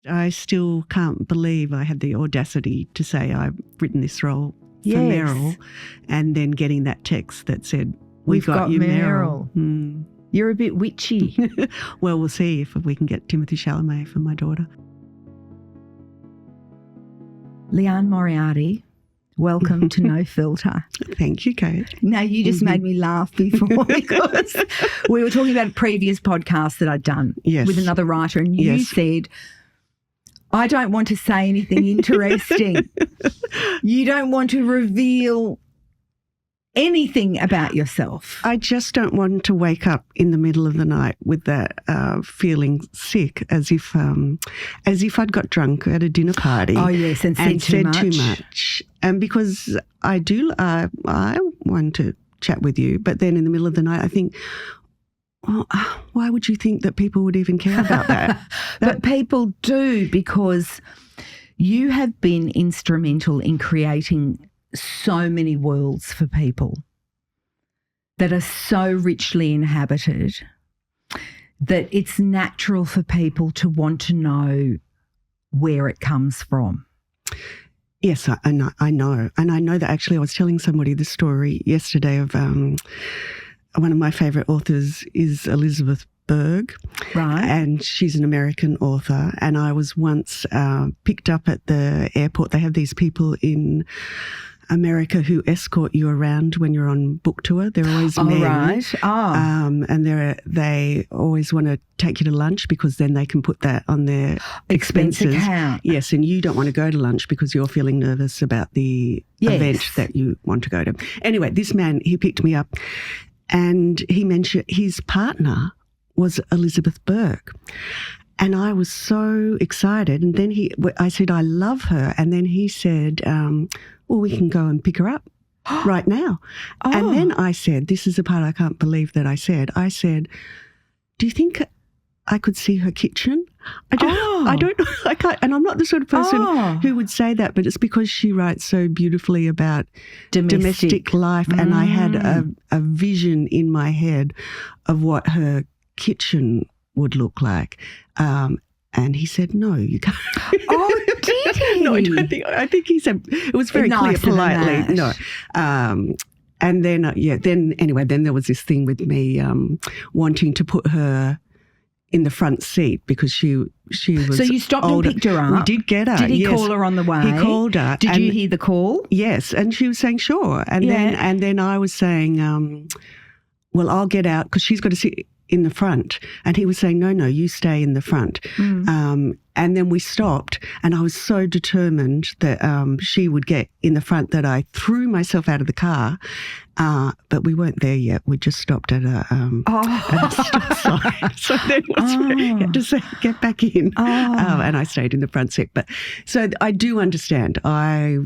I still can't believe I had the audacity to say I've written this role for Meryl, and then getting that text that said, we've got you, Meryl. You're a bit witchy. Well, we'll see if we can get Timothée Chalamet for my daughter. Liane Moriarty, welcome to No Filter. Thank you, Kate. Now, you just made me laugh before because we were talking about a previous podcast that I'd done with another writer, and you said, I don't want to say anything interesting. You don't want to reveal anything about yourself. I just don't want to wake up in the middle of the night with that feeling sick, as if I'd got drunk at a dinner party. Oh yes, and said too much. And because I want to chat with you, but then in the middle of the night I think, well, why would you think that people would even care about that? But people do, because you have been instrumental in creating so many worlds for people that are so richly inhabited that it's natural for people to want to know where it comes from. Yes, I know. And I know that actually I was telling somebody the story yesterday of one of my favourite authors is Elizabeth Berg. Right. And she's an American author. And I was once picked up at the airport. They have these people in America who escort you around when you're on book tour. They're always men. Right. Oh. And they always want to take you to lunch because then they can put that on their expenses. Account. Yes, and you don't want to go to lunch because you're feeling nervous about the event that you want to go to. Anyway, this man, he picked me up and he mentioned his partner was Elizabeth Berg. And I was so excited. And then I said, I love her. And then he said, well, we can go and pick her up right now. Oh. And then I said, this is the part I can't believe that I said, do you think I could see her kitchen? I don't know. I can't, and I'm not the sort of person who would say that, but it's because she writes so beautifully about domestic life. And I had a vision in my head of what her kitchen would look like. And he said, no, you can't. Oh, did he? No, I think he said, it was very clear politely. No. And then, then there was this thing with me wanting to put her in the front seat because she was So you stopped older. And picked her up? We did get her. Did he call her on the way? He called her. Did you hear the call? Yes, and she was saying, sure. And then I was saying, well, I'll get out because she's got to sit in the front. And he was saying, no, you stay in the front. And then we stopped and I was so determined that she would get in the front that I threw myself out of the car. But we weren't there yet. We just stopped at a stop sign. So then you had to say, get back in. And I stayed in the front seat. But so I do understand. I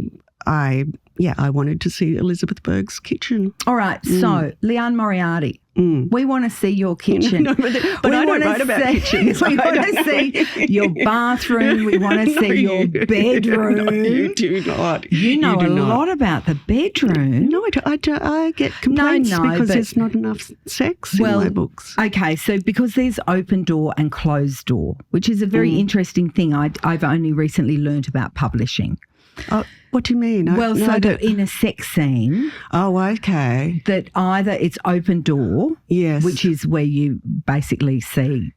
wanted to see Elizabeth Berg's kitchen. All right. So Liane Moriarty. We want to see your kitchen. No, but I don't write about kitchens. We want to see your bathroom. We want to see your bedroom. No, you do not. You know a lot about the bedroom. No, I get complaints because there's not enough sex in my books. Okay, so because there's open door and closed door, which is a very interesting thing I've only recently learnt about publishing. Oh, what do you mean? That in a sex scene. Oh, okay. That either it's open door, which is where you basically see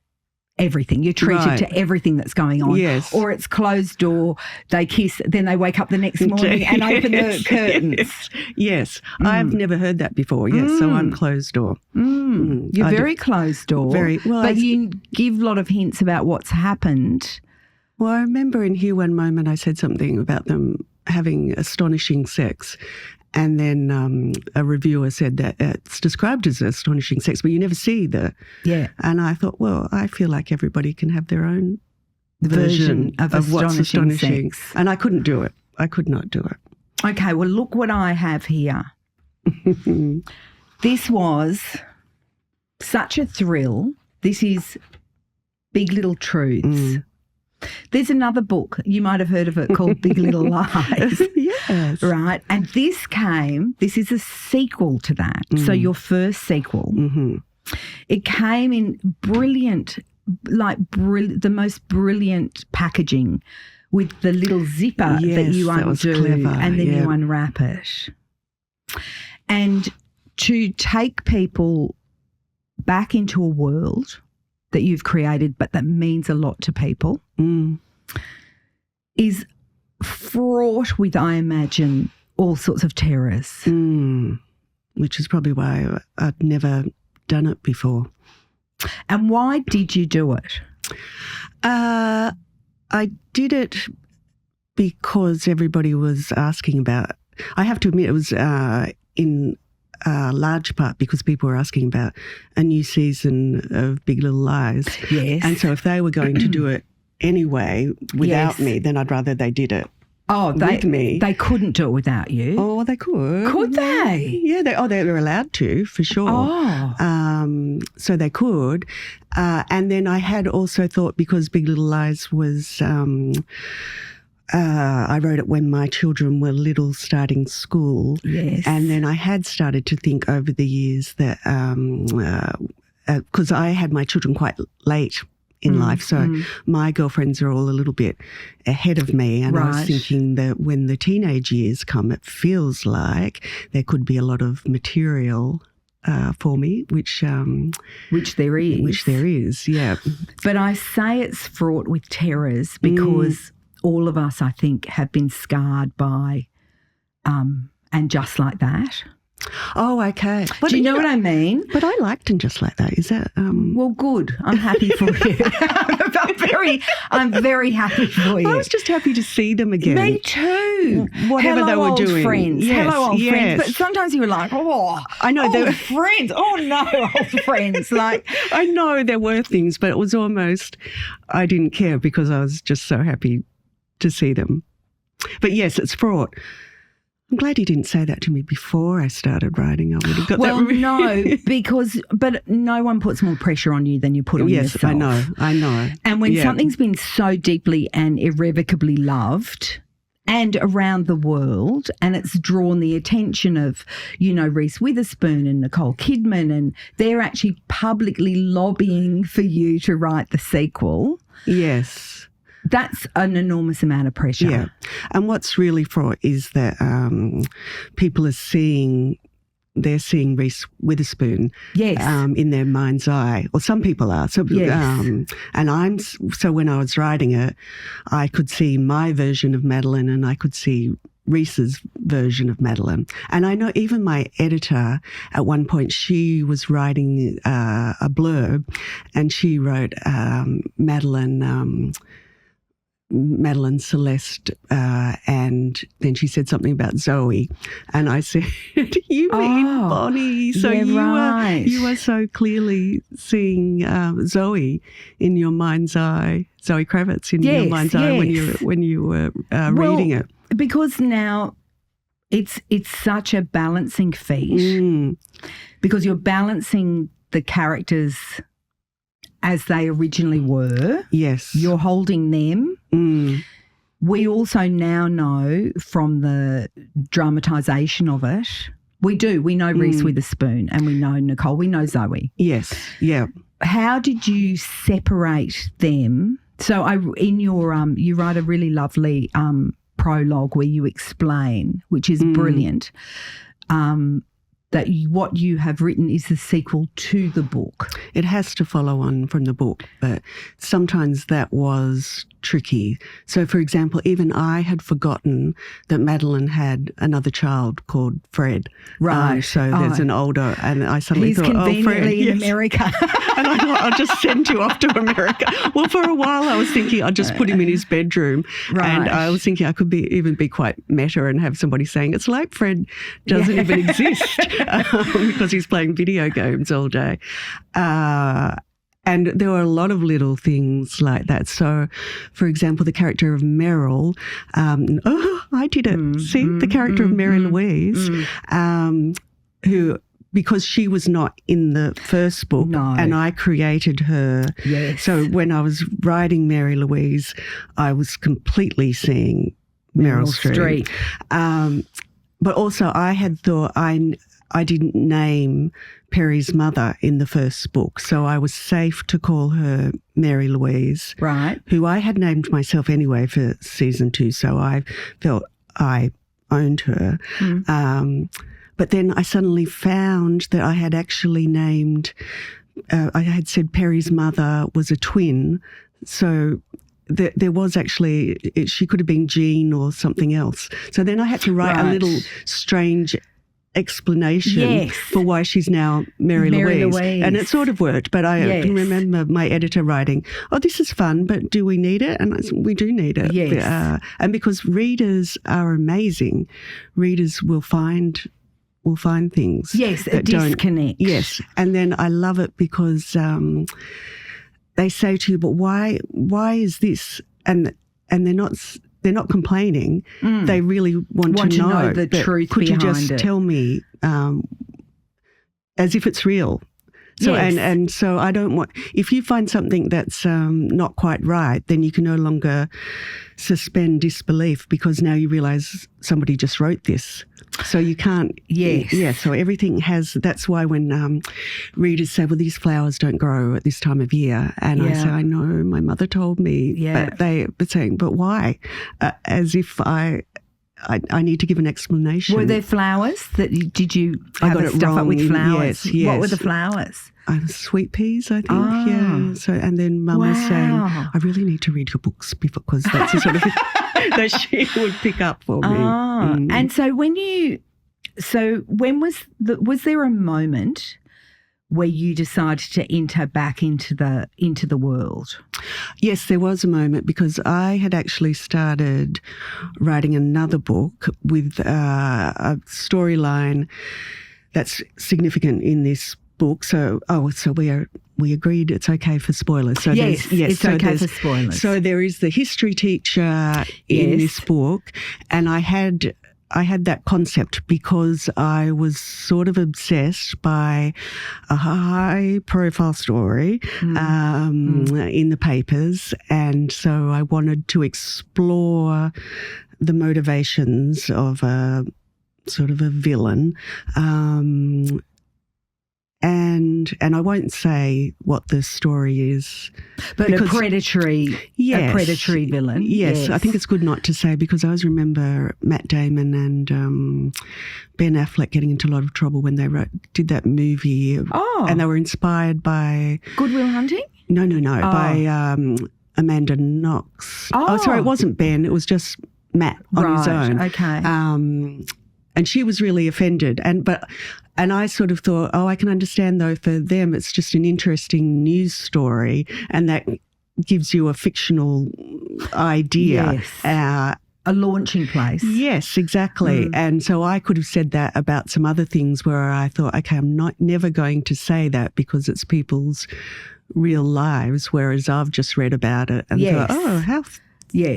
everything. You're treated to everything that's going on. Yes. Or it's closed door, they kiss, then they wake up the next morning and open the curtains. Yes. I've never heard that before. Yes, so I'm closed door. You're very closed door. Very well. But you give a lot of hints about what's happened. Well, I remember in here one moment I said something about them having astonishing sex, and then a reviewer said that it's described as astonishing sex, but you never see the... Yeah. And I thought, well, I feel like everybody can have their own version of what's astonishing. Sex. And I couldn't do it. I could not do it. Okay, well, look what I have here. This was such a thrill. This is Big Little Truths. There's another book, you might have heard of it, called Big Little Lies. Yes. Right. And this is a sequel to that. So your first sequel. It came in brilliant the most brilliant packaging with the little zipper that you undo, was clever, and then you unwrap it. And to take people back into a world that you've created but that means a lot to people is fraught with, I imagine, all sorts of terrors. Which is probably why I'd never done it before. And why did you do it? I did it because everybody was asking about it. I have to admit it was in large part because people were asking about a new season of Big Little Lies. Yes. And so if they were going to do it anyway without me, then I'd rather they did it. Oh, with me. They couldn't do it without you. Oh, they could. Could they? Yeah, they were allowed to, for sure. Oh. So they could. And then I had also thought, because Big Little Lies was, I wrote it when my children were little, starting school. Yes. And then I had started to think over the years that, because I had my children quite late in life. So my girlfriends are all a little bit ahead of me. And I was thinking that when the teenage years come, it feels like there could be a lot of material for me, which there is. Which there is, yeah. But I say it's fraught with terrors because all of us, I think, have been scarred by And Just Like That. Oh, okay. But do you know what I mean? But I liked And Just Like That. Is that well, good. I'm happy for you. I'm very happy for you. I was just happy to see them again. Me too. Whatever Hello, they were old doing. Friends. Yes, Hello, old yes. friends. But sometimes you were like, oh, I know old friends. Oh no, old friends. Like, I know there were things, but it was almost I didn't care because I was just so happy to see them. But yes, it's fraught. I'm glad you didn't say that to me before I started writing. I would have got that. Well, no, but no one puts more pressure on you than you put on yourself. Yes, I know. And when something's been so deeply and irrevocably loved and around the world, and it's drawn the attention of, Reese Witherspoon and Nicole Kidman, and they're actually publicly lobbying for you to write the sequel. Yes. That's an enormous amount of pressure. Yeah. And what's really fraught is that people are seeing Reese Witherspoon in their mind's eye, or some people are. So, so when I was writing it, I could see my version of Madeleine and I could see Reese's version of Madeleine. And I know even my editor, at one point, she was writing a blurb and she wrote Madeline, Celeste, and then she said something about Zoe, and I said, "You mean Bonnie?" So you were so clearly seeing Zoe in your mind's eye, Zoe Kravitz in your mind's eye when you were reading it. Because now it's such a balancing feat because you're balancing the characters as they originally were. Yes. You're holding them. We also now know from the dramatisation of it, we know Reese Witherspoon and we know Nicole, we know Zoe. Yes, yeah. How did you separate them? So in your you write a really lovely prologue where you explain, which is brilliant, that what you have written is the sequel to the book. It has to follow on from the book, but sometimes that was tricky. So, for example, even I had forgotten that Madeline had another child called Fred. Right. So there's an older, and I suddenly thought, conveniently in America. And I thought, I'll just send you off to America. Well, for a while I was thinking I'd just put him in his bedroom. Right. And I was thinking I could even be quite meta and have somebody saying, it's like Fred doesn't even exist because he's playing video games all day. And there were a lot of little things like that. So, for example, the character of Meryl, I did it. See, the character of Mary Louise, who, because she was not in the first book and I created her. Yes. So when I was writing Mary Louise, I was completely seeing Meryl Streep. But also I had thought I didn't name Perry's mother in the first book, so I was safe to call her Mary Louise, right? Who I had named myself anyway for season 2, so I felt I owned her. But then I suddenly found that I had actually named, I had said Perry's mother was a twin, so there was actually, she could have been Jean or something else. So then I had to write a little strange explanation for why she's now Mary Louise. And it sort of worked, but I can remember my editor writing, "Oh, this is fun, but do we need it?" And I said, we do need it. Yes. And because readers are amazing, readers will find things. Yes, a disconnect. Yes, and then I love it because they say to you, "But why is this?" And they're not complaining. They really want to know the truth could behind you just it. tell me as if it's real? So and so I don't want, if you find something that's not quite right, then you can no longer suspend disbelief because now you realise somebody just wrote this. So you can't. Yes. Yeah. So everything has. That's why when readers say, "Well, these flowers don't grow at this time of year," and I say, "I know, my mother told me," but they're saying, "But why?" As if I need to give an explanation. Were there flowers did you have I got it stuff wrong. up with flowers? Yes. What were the flowers? Sweet peas, I think. Yeah. So and then Mum was saying, "I really need to read your books because that's the sort of thing that she would pick up for me." And so was there a moment where you decided to enter back into the world? Yes, there was a moment because I had actually started writing another book with a storyline that's significant in this book. So we agreed it's okay for spoilers. So it's okay for spoilers. So there is the history teacher in this book, and I had that concept because I was sort of obsessed by a high-profile story in the papers, and so I wanted to explore the motivations of a sort of a villain. And I won't say what the story is. But a predatory villain. Yes, I think it's good not to say because I always remember Matt Damon and Ben Affleck getting into a lot of trouble when they did that movie. Oh. And they were inspired by... Good Will Hunting? No, by Amanda Knox. Oh, sorry, it wasn't Ben. It was just Matt on his own. Okay. And she was really offended. And I sort of thought, I can understand, though, for them it's just an interesting news story and that gives you a fictional idea. Yes. A launching place. Yes, exactly. And so I could have said that about some other things where I thought, okay, I'm never going to say that because it's people's real lives, whereas I've just read about it and thought, how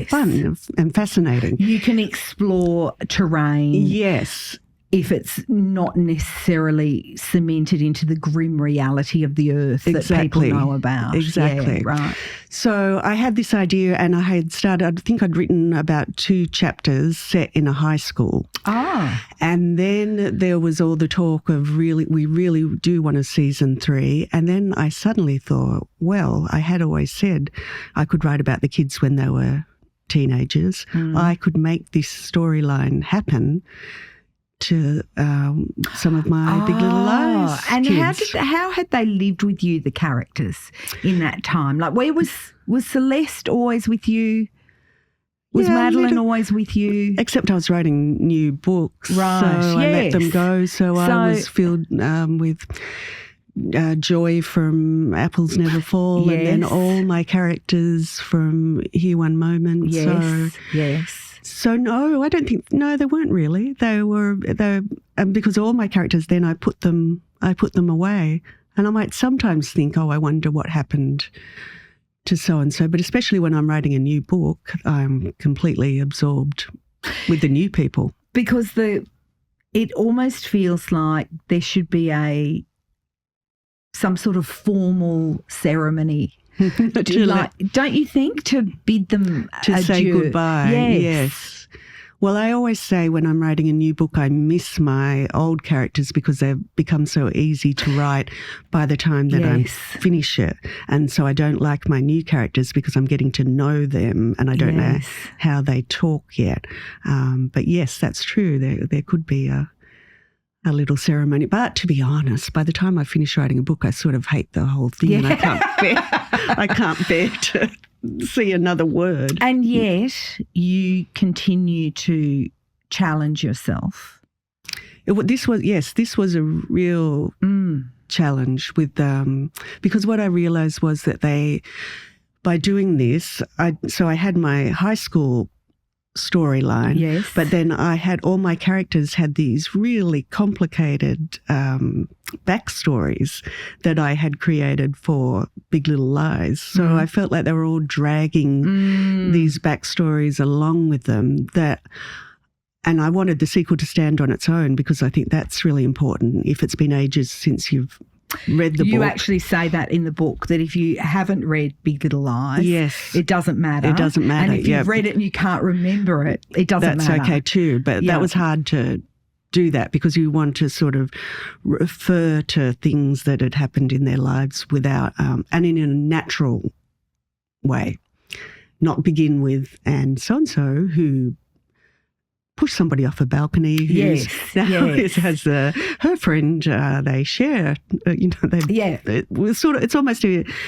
fun and fascinating. You can explore terrain. Yes. If it's not necessarily cemented into the grim reality of the earth that people know about. Exactly. Yeah, right. So I had this idea and I had started, I think I'd written about 2 chapters set in a high school. And then there was all the talk of we really do want a season 3. And then I suddenly thought, well, I had always said I could write about the kids when they were teenagers. I could make this storyline happen to some of my Big Little Lies and kids. How had they lived with you, the characters, in that time? Like, where was Celeste always with you? Was Madeline always with you? Except I was writing new books, right? So I let them go. So I was filled with Joy from Apples Never Fall, and then all my characters from Here One Moment. So no, I don't think. No, they weren't really. They were because all my characters. Then I put them away, and I might sometimes think, I wonder what happened to so and so. But especially when I'm writing a new book, I'm completely absorbed with the new people because it almost feels like there should be some sort of formal ceremony. Don't you think, to bid them to adieu? say goodbye? Yes. Well, I always say when I'm writing a new book, I miss my old characters because they've become so easy to write by the time that I finish it. And so I don't like my new characters because I'm getting to know them and I don't know how they talk yet. But yes, that's true. There could be a little ceremony. But to be honest, by the time I finish writing a book, I sort of hate the whole thing and I can't bear to see another word. And yet you continue to challenge yourself. This was a real challenge with because what I realised was that by doing this, I had my high school storyline, but then I had all my characters had these really complicated backstories that I had created for Big Little Lies. So I felt like they were all dragging these backstories along with them and I wanted the sequel to stand on its own because I think that's really important if it's been ages since you've read the book. You actually say that in the book, that if you haven't read Big Little Lies, it doesn't matter. It doesn't matter. And if you've read it and you can't remember it, it doesn't matter. That's okay too, but that was hard to do that because you want to sort of refer to things that had happened in their lives without, and in a natural way, not begin with, and so-and-so who push somebody off a balcony. Has her friend. They share. It's almost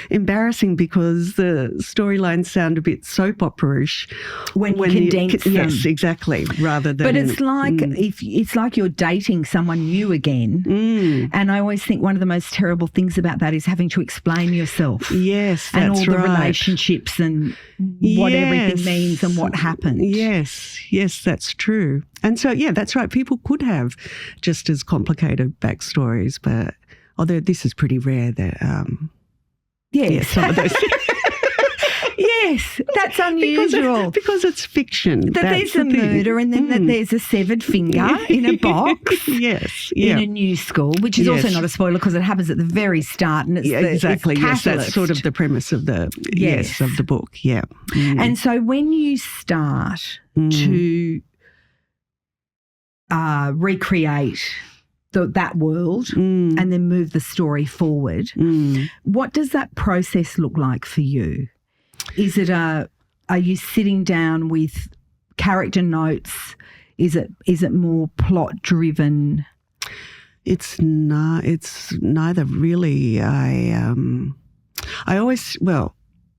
embarrassing because the storylines sound a bit soap opera-ish when you condense them. Yes, exactly. Rather than. But it's like it's like you're dating someone new again. And I always think one of the most terrible things about that is having to explain yourself. Yes, that's and all the right. relationships and what everything means and what happened. Yes, that's true. And so, that's right. People could have just as complicated backstories, but although this is pretty rare that, some of those. Yes, that's unusual. Because it's fiction. That there's a murder and then that there's a severed finger in a box. In a new school, which is also not a spoiler because it happens at the very start and it's exactly. It's that's sort of the premise of the of the book. Yeah. And so when you start to recreate that world and then move the story forward, what does that process look like for you? Is it are you sitting down with character notes? Is it more plot driven? It's not. It's neither really. I always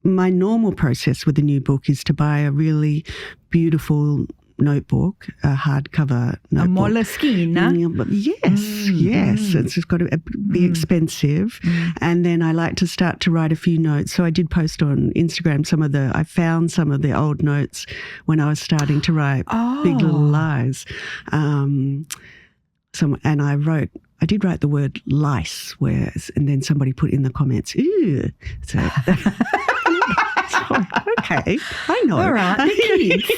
my normal process with a new book is to buy a really beautiful notebook, a hardcover notebook. A Moleskine. Yes. It's just got to be expensive. And then I like to start to write a few notes. So I did post on Instagram I found some of the old notes when I was starting to write Big Little Lies. And I did write the word lice, and then somebody put in the comments, ew. So, okay, I know. All right, the kids.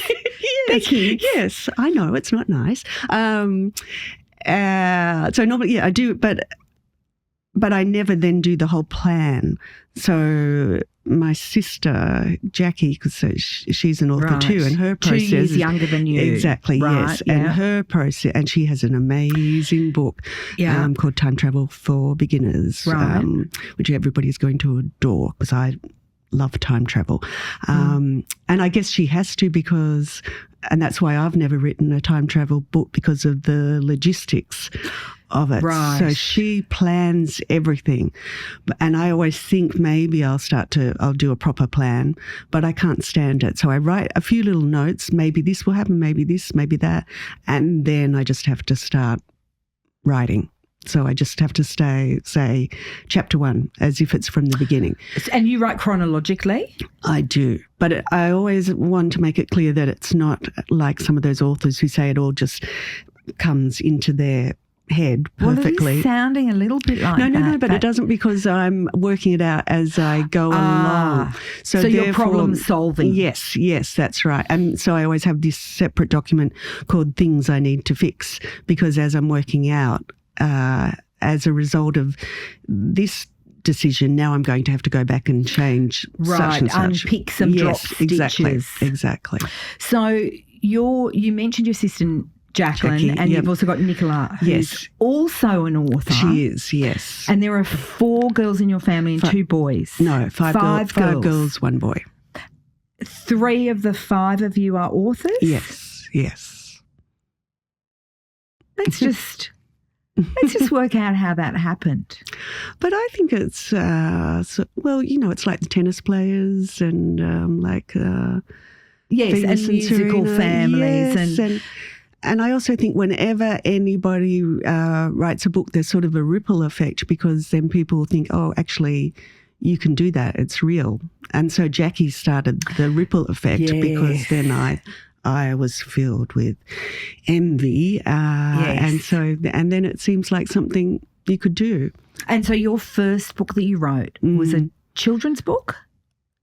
The kids. Yes, I know. It's not nice. So normally, I do, but I never then do the whole plan. So my sister, Jackie, because she's an author too, and her process 2 years younger than you. Exactly, yes. Yeah. And her process, and she has an amazing book called Time Travel for Beginners, which everybody's going to adore because I love time travel. And I guess she has to and that's why I've never written a time travel book because of the logistics of it. Right. So she plans everything. And I always think maybe I'll do a proper plan, but I can't stand it. So I write a few little notes, maybe this will happen, maybe this, maybe that. And then I just have to start writing. So I just have to say chapter 1 as if it's from the beginning. And you write chronologically? I do. But I always want to make it clear that it's not like some of those authors who say it all just comes into their head perfectly. Well, it is sounding a little bit like that. No, but it doesn't because I'm working it out as I go along. So you're problem solving. Yes, that's right. And so I always have this separate document called Things I Need to Fix because as I'm working out, as a result of this decision, now I'm going to have to go back and change such and such. Unpick some drop stitches. Exactly. So you mentioned your sister Jacqueline, and you've also got Nicola, who's also an author. She is, yes. And there are 4 girls in your family and 2 boys. No, 5 girls, 1 boy. 3 of the 5 of you are authors? Yes. Let's just work out how that happened. But I think it's, it's like the tennis players and yes, Venus and musical Serena. families. Yes, and I also think whenever anybody writes a book, there's sort of a ripple effect, because then people think, oh, actually, you can do that. It's real. And so Jackie started the ripple effect, because then I was filled with envy. And then it seems like something you could do. And so your first book that you wrote was a children's book?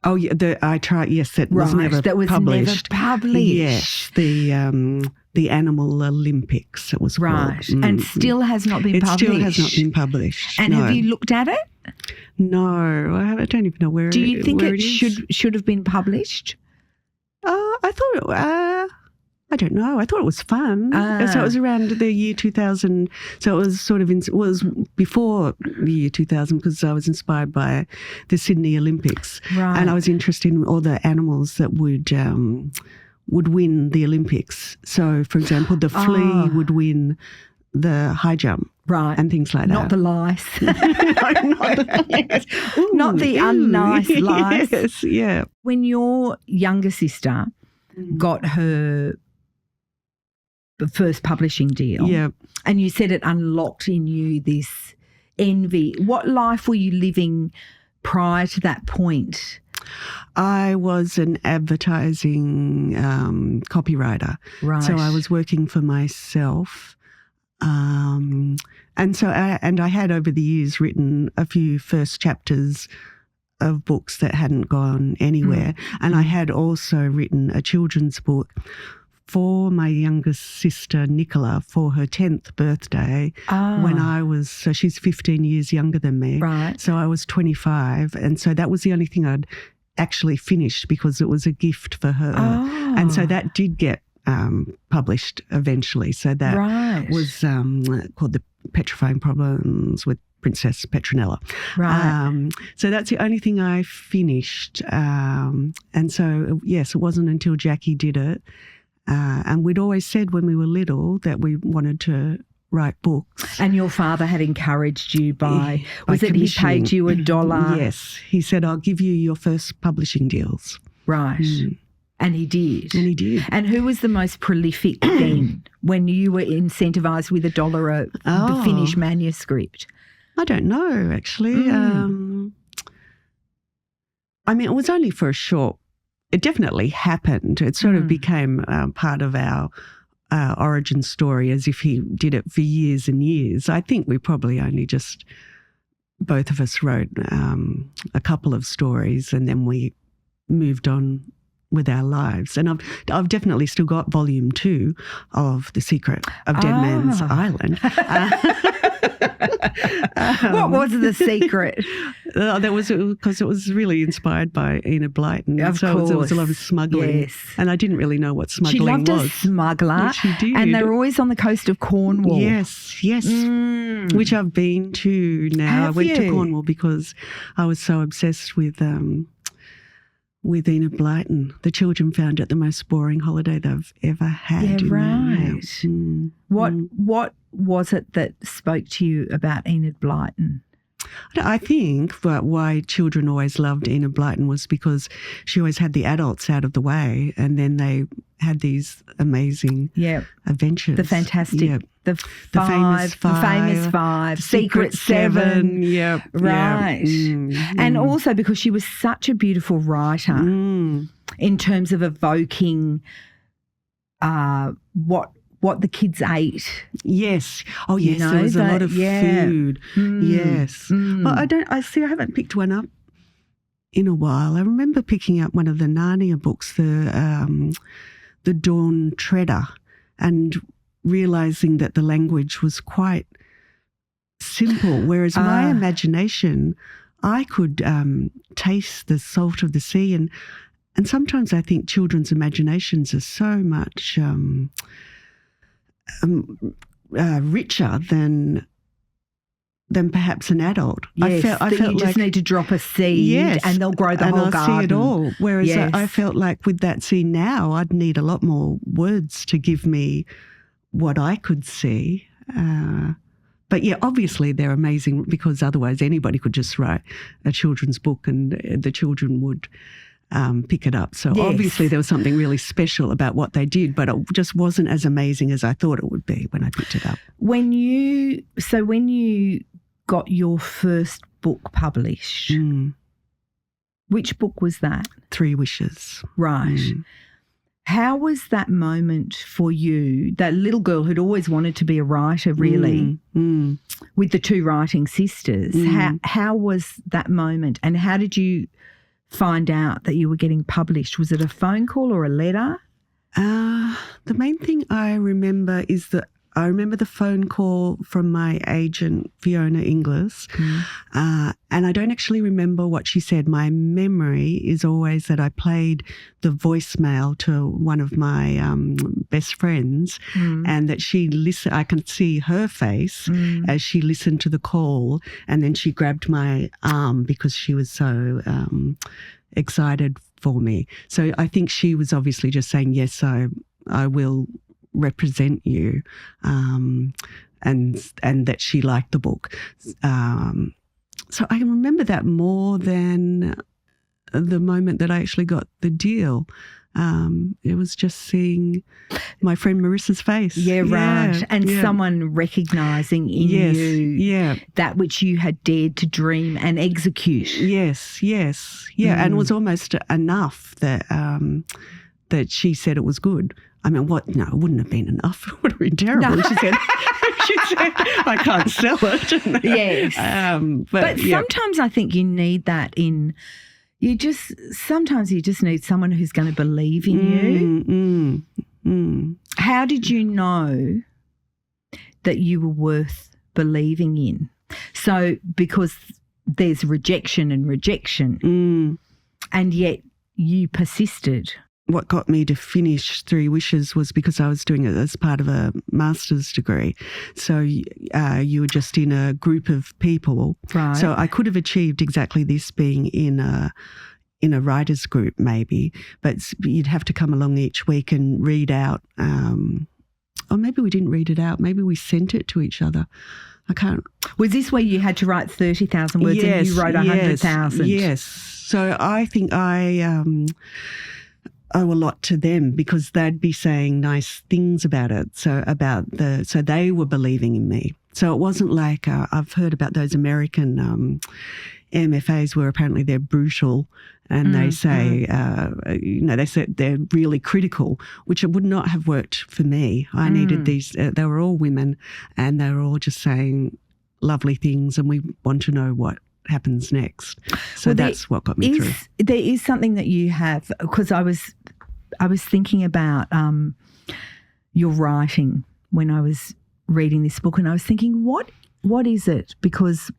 Oh, yeah, I tried. Yes, that was never published. Yes, the Animal Olympics, it was called. And still has not been published. It still has not been published. And have you looked at it? No, I don't even know where. Do you think it should have been published? I thought I don't know. I thought it was fun. So it was around the year 2000. So it was sort of was before the year 2000, because I was inspired by the Sydney Olympics, and I was interested in all the animals that would win the Olympics. So, for example, the flea would win the high jump. Right. And things like that. Not the lice. No, not the lice. Not the unnice lice. Yes, yeah. When your younger sister got her first publishing deal, and you said it unlocked in you this envy, what life were you living prior to that point? I was an advertising copywriter. Right. So I was working for myself. And I had over the years written a few first chapters of books that hadn't gone anywhere. And I had also written a children's book for my youngest sister, Nicola, for her 10th birthday when so she's 15 years younger than me. Right. So I was 25. And so that was the only thing I'd actually finished, because it was a gift for her. And so that did get published eventually. So that was called The Petrifying Problems with Princess Petronella. Right. So that's the only thing I finished. And so, yes, it wasn't until Jackie did it. And we'd always said when we were little that we wanted to write books. And your father had encouraged you by was it he paid you $1? Yes. He said, I'll give you your first publishing deals. Right. And he did. And he did. And who was the most prolific then when you were incentivised with $1 a finished manuscript? I don't know, actually. I mean, it was only for a short. It definitely happened. It sort of became part of our origin story, as if he did it for years and years. I think we probably only just, both of us wrote a couple of stories, and then we moved on with our lives. And I've definitely still got volume 2 of The Secret of Dead Man's Island. What was the secret? That was because it was really inspired by Enid Blyton. Of course. There was a lot of smuggling. Yes. And I didn't really know what smuggling was. She loved a smuggler. Yes, she did. And they were always on the coast of Cornwall. Yes. Which I've been to now. I went to Cornwall because I was so obsessed with Enid Blyton. The children found it the most boring holiday they've ever had. Yeah, right. What was it that spoke to you about Enid Blyton? I think why children always loved Enid Blyton was because she always had the adults out of the way, and then they had these amazing adventures. The fantastic, the famous five, Secret Seven. Yep. Right. And also because she was such a beautiful writer in terms of evoking what the kids ate. Yes. Oh, yes. There was a lot of food. Yes. Well, I haven't picked one up in a while. I remember picking up one of the Narnia books, the Dawn Treader, and realising that the language was quite simple, whereas my imagination, I could taste the salt of the sea, And sometimes I think children's imaginations are so much richer than perhaps an adult. Yes, I felt you just need to drop a seed and they'll grow the whole garden. See it all. Whereas I felt like with that seed now, I'd need a lot more words to give me what I could see. But yeah, obviously they're amazing because otherwise anybody could just write a children's book and the children would pick it up. So obviously there was something really special about what they did, but it just wasn't as amazing as I thought it would be when I picked it up. When you got your first book published, which book was that? 3 Wishes. Right. How was that moment for you, that little girl who'd always wanted to be a writer, really, with the 2 writing sisters? How was that moment, and how did you find out that you were getting published? Was it a phone call or a letter? The main thing I remember is that I remember the phone call from my agent, Fiona Inglis, and I don't actually remember what she said. My memory is always that I played the voicemail to one of my best friends and that she listened. I can see her face as she listened to the call, and then she grabbed my arm because she was so excited for me. So I think she was obviously just saying, yes, I will represent you, and that she liked the book. So I can remember that more than the moment that I actually got the deal. It was just seeing my friend Marissa's face. Yeah, right. And someone recognising in you that which you had dared to dream and execute. Yes. And it was almost enough that that she said it was good. I mean, what? No, it wouldn't have been enough. It would have been terrible. No. She said, I can't sell it. Yes. But sometimes I think you need that sometimes you just need someone who's going to believe in you. How did you know that you were worth believing in? So because there's rejection, and yet you persisted. What got me to finish 3 Wishes was because I was doing it as part of a master's degree. So you were just in a group of people. Right. So I could have achieved exactly this being in a writer's group maybe, but you'd have to come along each week and read out. Or maybe we didn't read it out. Maybe we sent it to each other. I can't. Was this where you had to write 30,000 words and you wrote 100,000? Yes. So I think I owe a lot to them because they'd be saying nice things about it. So they were believing in me. So it wasn't like I've heard about those American MFAs where apparently they're brutal and they say, they said they're really critical, which it would not have worked for me. I needed these, they were all women and they were all just saying lovely things and we want to know what happens next. So that's what got me through. There is something that you have, because I was thinking about your writing when I was reading this book, and I was thinking, what is it? Because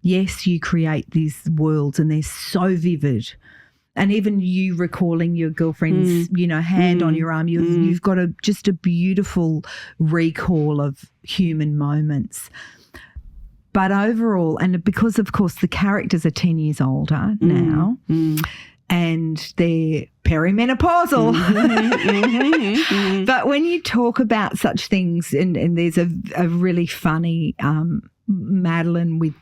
yes, you create these worlds and they're so vivid. And even you recalling your girlfriend's, hand on your arm, you've got just a beautiful recall of human moments. But overall, and because, of course, the characters are 10 years older now and they're perimenopausal. But when you talk about such things, and there's a really funny Madeline with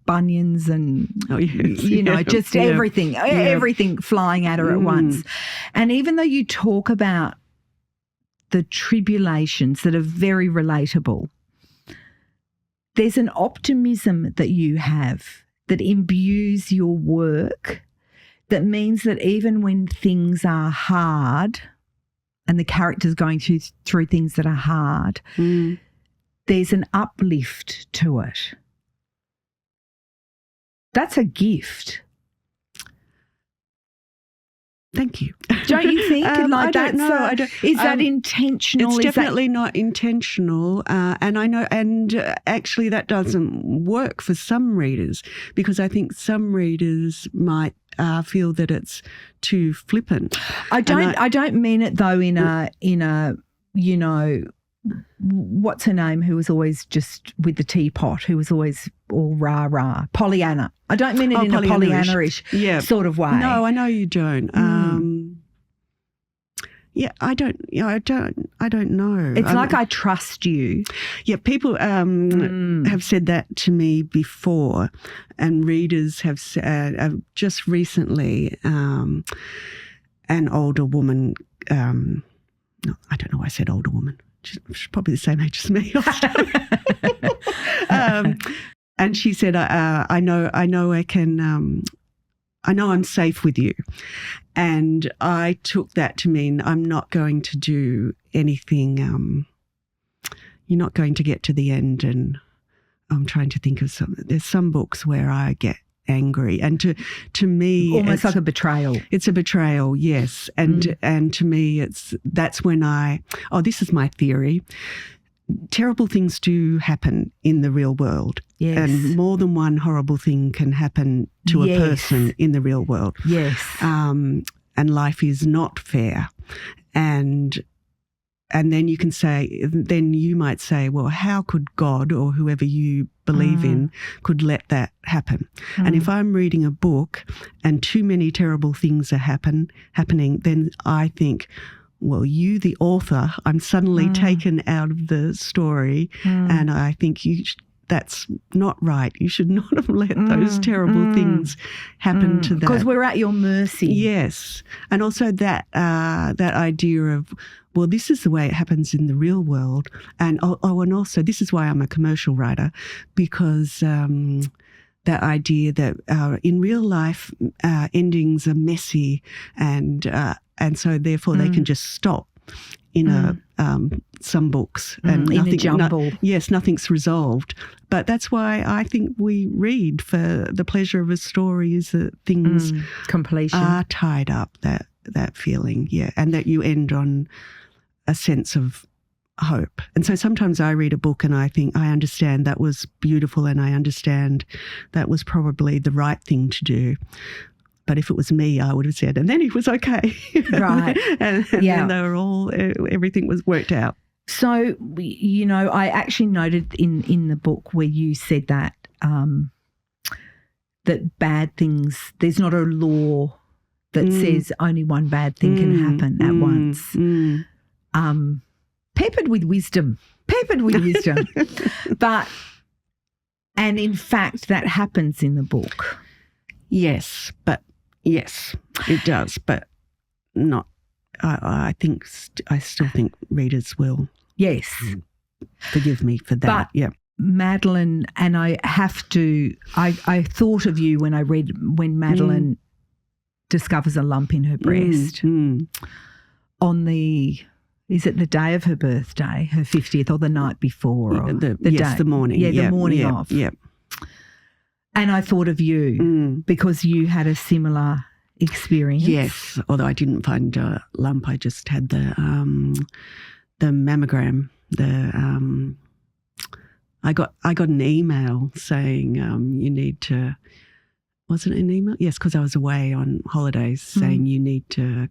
bunions and, everything flying at her at once. And even though you talk about the tribulations that are very relatable, there's an optimism that you have that imbues your work that means that even when things are hard and the character's going through things that are hard, there's an uplift to it. That's a gift. Thank you. Don't you think? I don't know. Is that intentional? It's definitely not intentional. And I know, and actually that doesn't work for some readers because I think some readers might feel that it's too flippant. I don't mean it though in a you know, what's her name, who was always just with the teapot, who was always all rah-rah, Pollyanna. I don't mean it in a Pollyanna-ish sort of way. No, I know you don't. I don't know. It's like I trust you. Yeah, people have said that to me before, and readers have said just recently an older woman, no, I don't know why I said older woman. She's probably the same age as me. And she said, I know I'm safe with you. And I took that to mean I'm not going to do anything. You're not going to get to the end. And I'm trying to think of something. There's some books where I get angry, and to me, almost like a betrayal. It's a betrayal, yes. And to me, that's when this is my theory. Terrible things do happen in the real world. Yes. And more than one horrible thing can happen to a person in the real world. Yes. And life is not fair. And then you might say, well, how could God or whoever you believe in could let that happen? And if I'm reading a book and too many terrible things are happening, then I think, well, you, the author, I'm suddenly taken out of the story, and I think that's not right. You should not have let those terrible things happen to that. Because we're at your mercy. Yes. And also that idea of, well, this is the way it happens in the real world. And and also this is why I'm a commercial writer, because that idea that in real life endings are messy, and so therefore they can just stop in some books, and in a jumble. Nothing's resolved. But that's why I think we read for the pleasure of a story, is that things completion are tied up, that feeling, and that you end on a sense of hope. And so sometimes I read a book and I think, I understand that was beautiful, and I understand that was probably the right thing to do. But if it was me, I would have said, and then it was okay. Right. and then they were everything was worked out. So, you know, I actually noted in the book where you said that, that bad things, there's not a law that says only one bad thing can happen at once. Peppered with wisdom. And in fact, that happens in the book. Yes, it does, but not. I still think readers will. Yes, forgive me for that. But Madeleine, and I thought of you when I read when Madeleine discovers a lump in her breast on is it the day of her birthday, her 50th, or the night before? Or the day? The morning. Yeah, the morning of. Yeah. And I thought of you because you had a similar experience. Yes, although I didn't find a lump. I just had the mammogram. I got an email saying you need to. Was it an email? Yes, because I was away on holidays, saying you need to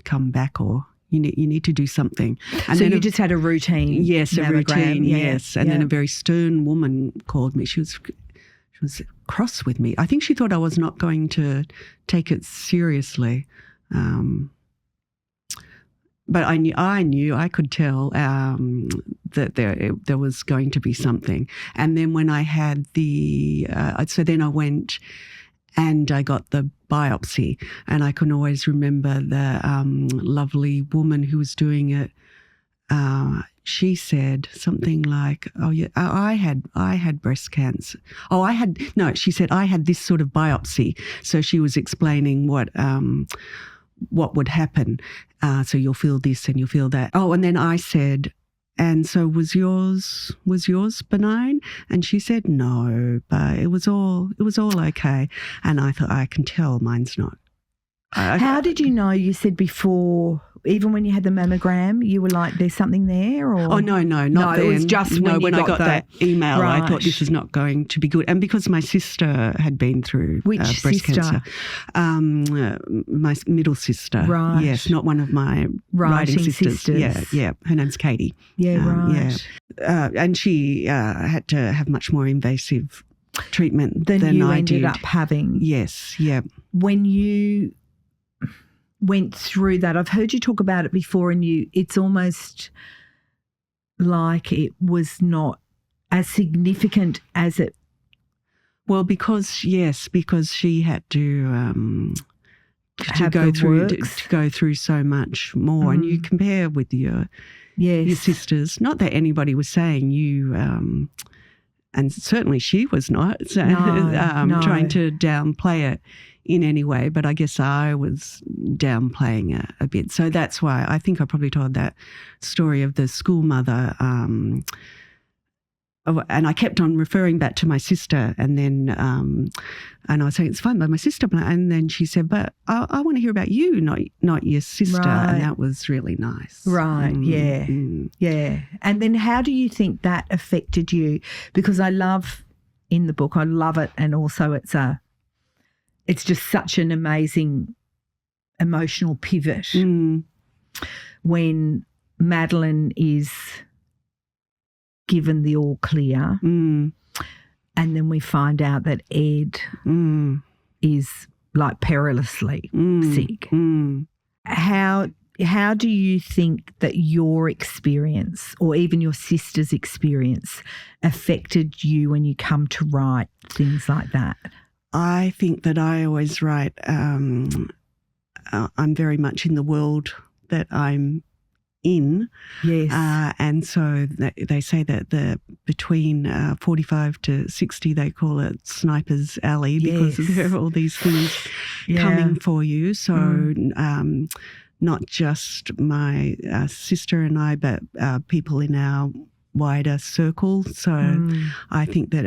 come back, or you need to do something. And so you just had a routine. Yes, mammogram. A routine. Yes, and then a very stern woman called me. She was cross with me. I think she thought I was not going to take it seriously. But I knew, I could tell that there was going to be something. And then when I had so then I went and I got the biopsy, and I can always remember the lovely woman who was doing it. She said something like, "Oh yeah, I had breast cancer. She said I had this sort of biopsy." So she was explaining what would happen. So you'll feel this and you'll feel that. Oh, and then I said, "And so was yours benign?" And she said, "No, but it was all okay." And I thought, I can tell mine's not. How did you know? You said before even when you had the mammogram, you were like, there's something there? Or? Oh, no, not then. It was just when I got that email, right. I thought this is not going to be good. And because my sister had been through breast cancer. My middle sister. Right. Yes, not one of my writing sisters. Yeah. Her name's Katie. Yeah, right. And she had to have much more invasive treatment than you I ended did. up having. Yes, yeah. When you went through that, I've heard you talk about it before, and it's almost like it was not as significant as it. Well, because she had to go through so much more, and you compare with your sisters. Not that anybody was saying you, and certainly she was not trying to downplay it in any way, but I guess I was downplaying a bit. So that's why I think I probably told that story of the school mother, and I kept on referring back to my sister, and then and I was saying, it's fine by my sister, and then she said, but I want to hear about you, not your sister. Right. And that was really nice. Right, yeah. And then how do you think that affected you? Because I love, in the book, I love it, and also it's just such an amazing emotional pivot when Madeline is given the all clear, and then we find out that Ed is like perilously sick. How do you think that your experience, or even your sister's experience, affected you when you come to write things like that? I think that I always write, I'm very much in the world that I'm in. Yes. And so they say that between 45 to 60, they call it Sniper's Alley, because there are all these things coming for you. So not just my sister and I, but people in our wider circle. So I think that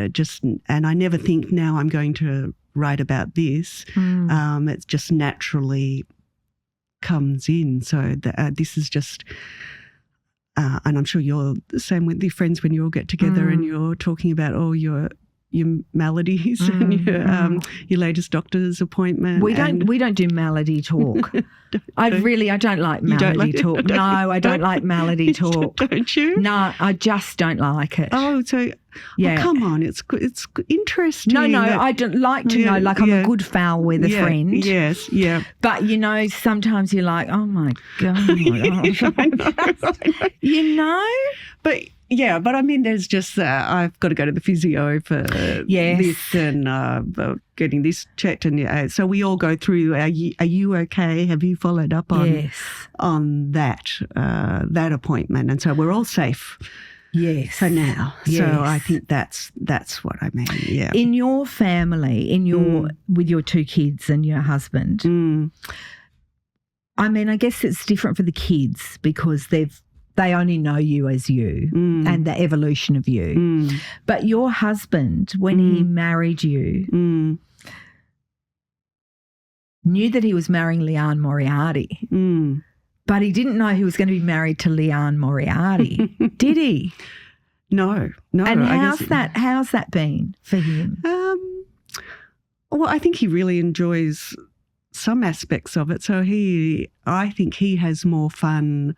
and I never think now I'm going to write about this. It just naturally comes in. So this is just, and I'm sure you're the same with your friends when you all get together and you're talking about all your maladies and your latest doctor's appointment. We don't do malady talk. I don't like malady talk. No, I don't like malady talk. Don't you? No, I just don't like it. Oh, so come on, it's interesting. No, I don't like to know. Like I'm a good foul weather friend. Yes, yeah. But sometimes you're like, oh my God, But. Yeah, but I mean, there's just I've got to go to the physio for this and getting this checked, and so we all go through. Are you okay? Have you followed up on that appointment? And so we're all safe. Yes. For now. Yes. So I think that's what I mean. Yeah. In your family, with your two kids and your husband, I mean, I guess it's different for the kids because they only know you as you and the evolution of you. But your husband, when he married you, knew that he was marrying Liane Moriarty, but he didn't know he was going to be married to Liane Moriarty, did he? No. And how's that been for him? Well, I think he really enjoys some aspects of it. So I think he has more fun,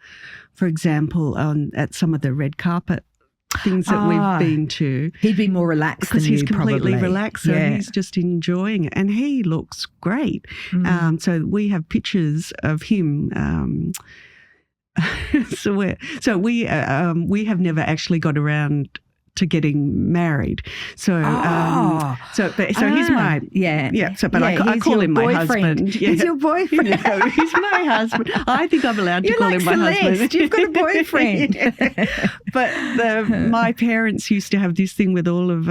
for example, at some of the red carpet things that we've been to. He'd be more relaxed because than he's you, completely probably. Relaxed. So he's just enjoying it, and he looks great. So we have pictures of him. So we have never actually got around to getting married. So he's my I call him my husband. Yeah. He's your boyfriend. No, he's my husband. I think I'm allowed to call him my husband. You've got a boyfriend. But my parents used to have this thing with all of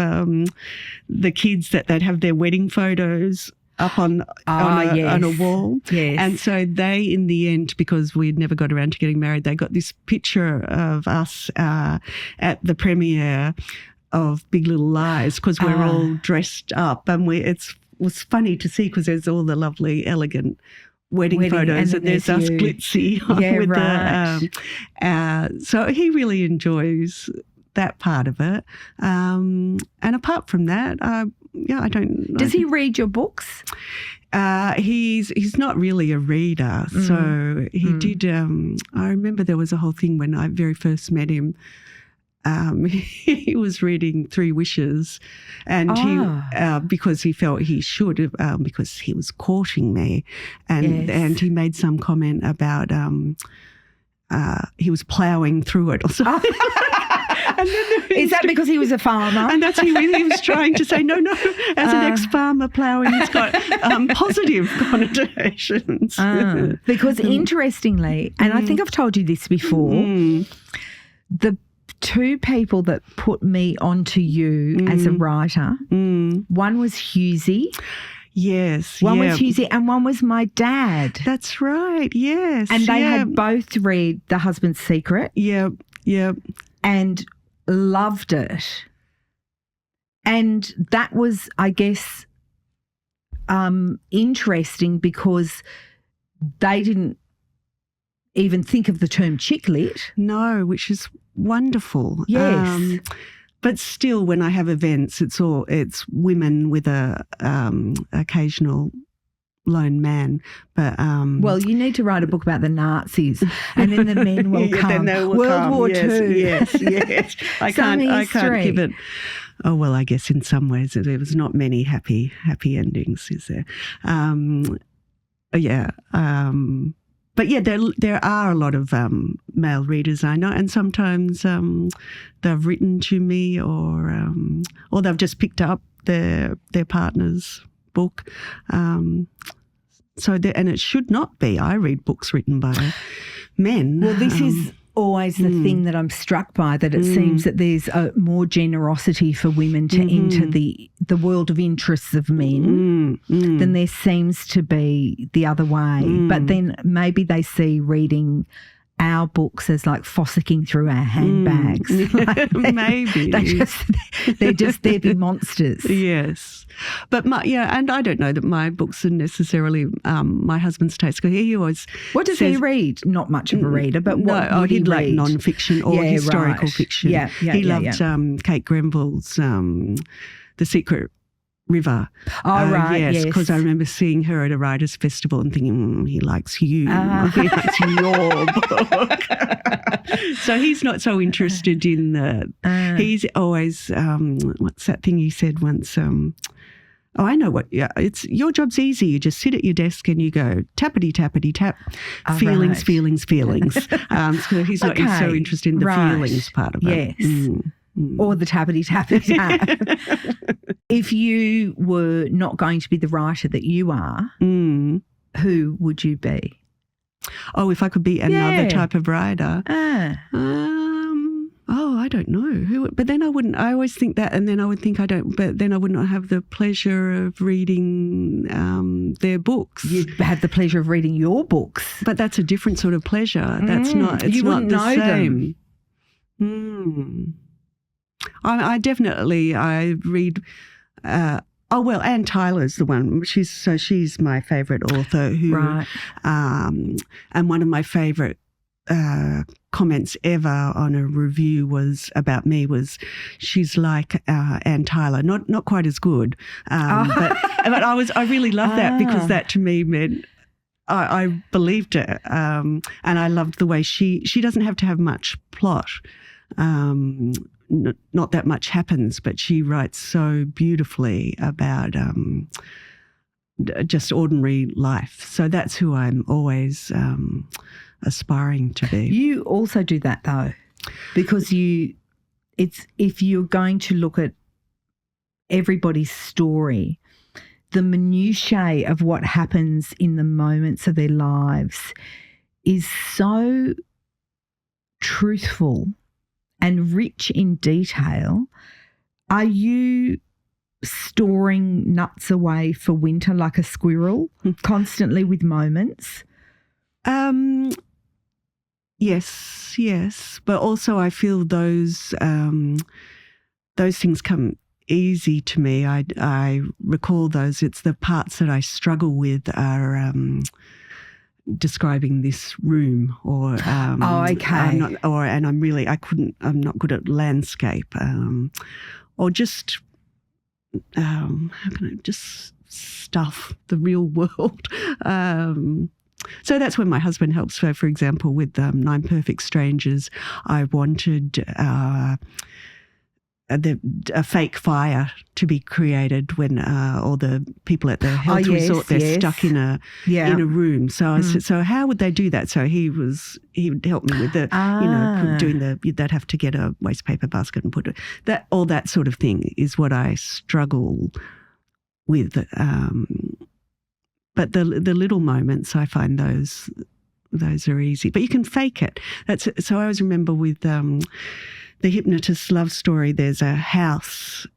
the kids that they'd have their wedding photos up on a wall. Yes. And so they, in the end, because we'd never got around to getting married, they got this picture of us at the premiere of Big Little Lies because we're all dressed up, and it was funny to see because there's all the lovely, elegant wedding photos, and there's us glitzy with right. so he really enjoys that part of it. And apart from that, I don't. Does he read your books? He's not really a reader, so he did. I remember there was a whole thing when I very first met him. He was reading Three Wishes, and he because he felt he should, because he was courting me, and he made some comment about he was ploughing through it or something. And then is that because he was a farmer? And that's he was trying to say, no, as an ex-farmer, ploughing has got positive connotations. Because interestingly, and I think I've told you this before, the two people that put me onto you as a writer, one was Husey. Yes. One was Husey and one was my dad. That's right, yes. And they had both read The Husband's Secret. Yep. And loved it. And that was, I guess, interesting because they didn't even think of the term chick lit. No, which is wonderful. Yes. But still, when I have events, it's women with a occasional lone man. But well, you need to write a book about the Nazis, and then the men will come. Then they will World come. War II. Yes. I can't give it. Oh well, I guess in some ways there was not many happy endings, is there? But yeah, there are a lot of male readers I know, and sometimes they've written to me, or they've just picked up their partner's book. And it should not be. I read books written by men. Well, this is always the thing that I'm struck by, that it seems that there's more generosity for women to enter the world of interests of men than there seems to be the other way. But then maybe they see reading our books as like fossicking through our handbags. Maybe. They're just there be monsters. Yes. But and I don't know that my books are necessarily my husband's taste. He always What does he read? Not much of a reader, but what would he he'd read? like non-fiction or historical fiction. He loved Kate Grenville's The Secret River. Yes, because I remember seeing her at a writers' festival and thinking, he likes you. He likes your book. So he's not so interested in he's always, what's that thing he said once? I know what. Yeah, it's your job's easy. You just sit at your desk and you go tappity tappity tap, feelings. So he's not so interested in the feelings part of it. Yes. Or the tappity tappity tap. If you were not going to be the writer that you are, who would you be? Oh, if I could be another type of writer. I don't know who, but then I wouldn't. I always think that, and then I would think I don't. But then I would not have the pleasure of reading their books. You'd have the pleasure of reading your books, but that's a different sort of pleasure. That's not. It's not the same. I definitely read. Anne Tyler's the one. She's my favourite author. Who, and one of my favourite comments ever on a review about me was, she's like Anne Tyler, not quite as good, but I really loved that, because that to me meant I believed it, and I loved the way she doesn't have to have much plot. Not that much happens, but she writes so beautifully about just ordinary life. So that's who I'm always aspiring to be. You also do that though, because if you're going to look at everybody's story, the minutiae of what happens in the moments of their lives is so truthful and rich in detail. Are you storing nuts away for winter like a squirrel, constantly with moments? Yes. But also I feel those things come easy to me. I recall those. It's the parts that I struggle with are describing this room, or okay, I'm not good at landscape, or just how can I just stuff the real world. So that's when my husband helps. So, for example, with 9 Perfect Strangers, I wanted a fake fire to be created when all the people at the health resort, they're stuck in a room. So I said, so how would they do that? So he would help me with they'd have to get a waste paper basket and put it, all that sort of thing is what I struggle with. But the little moments, I find those are easy. But you can fake it. So I always remember with the Hypnotist's Love Story, there's a house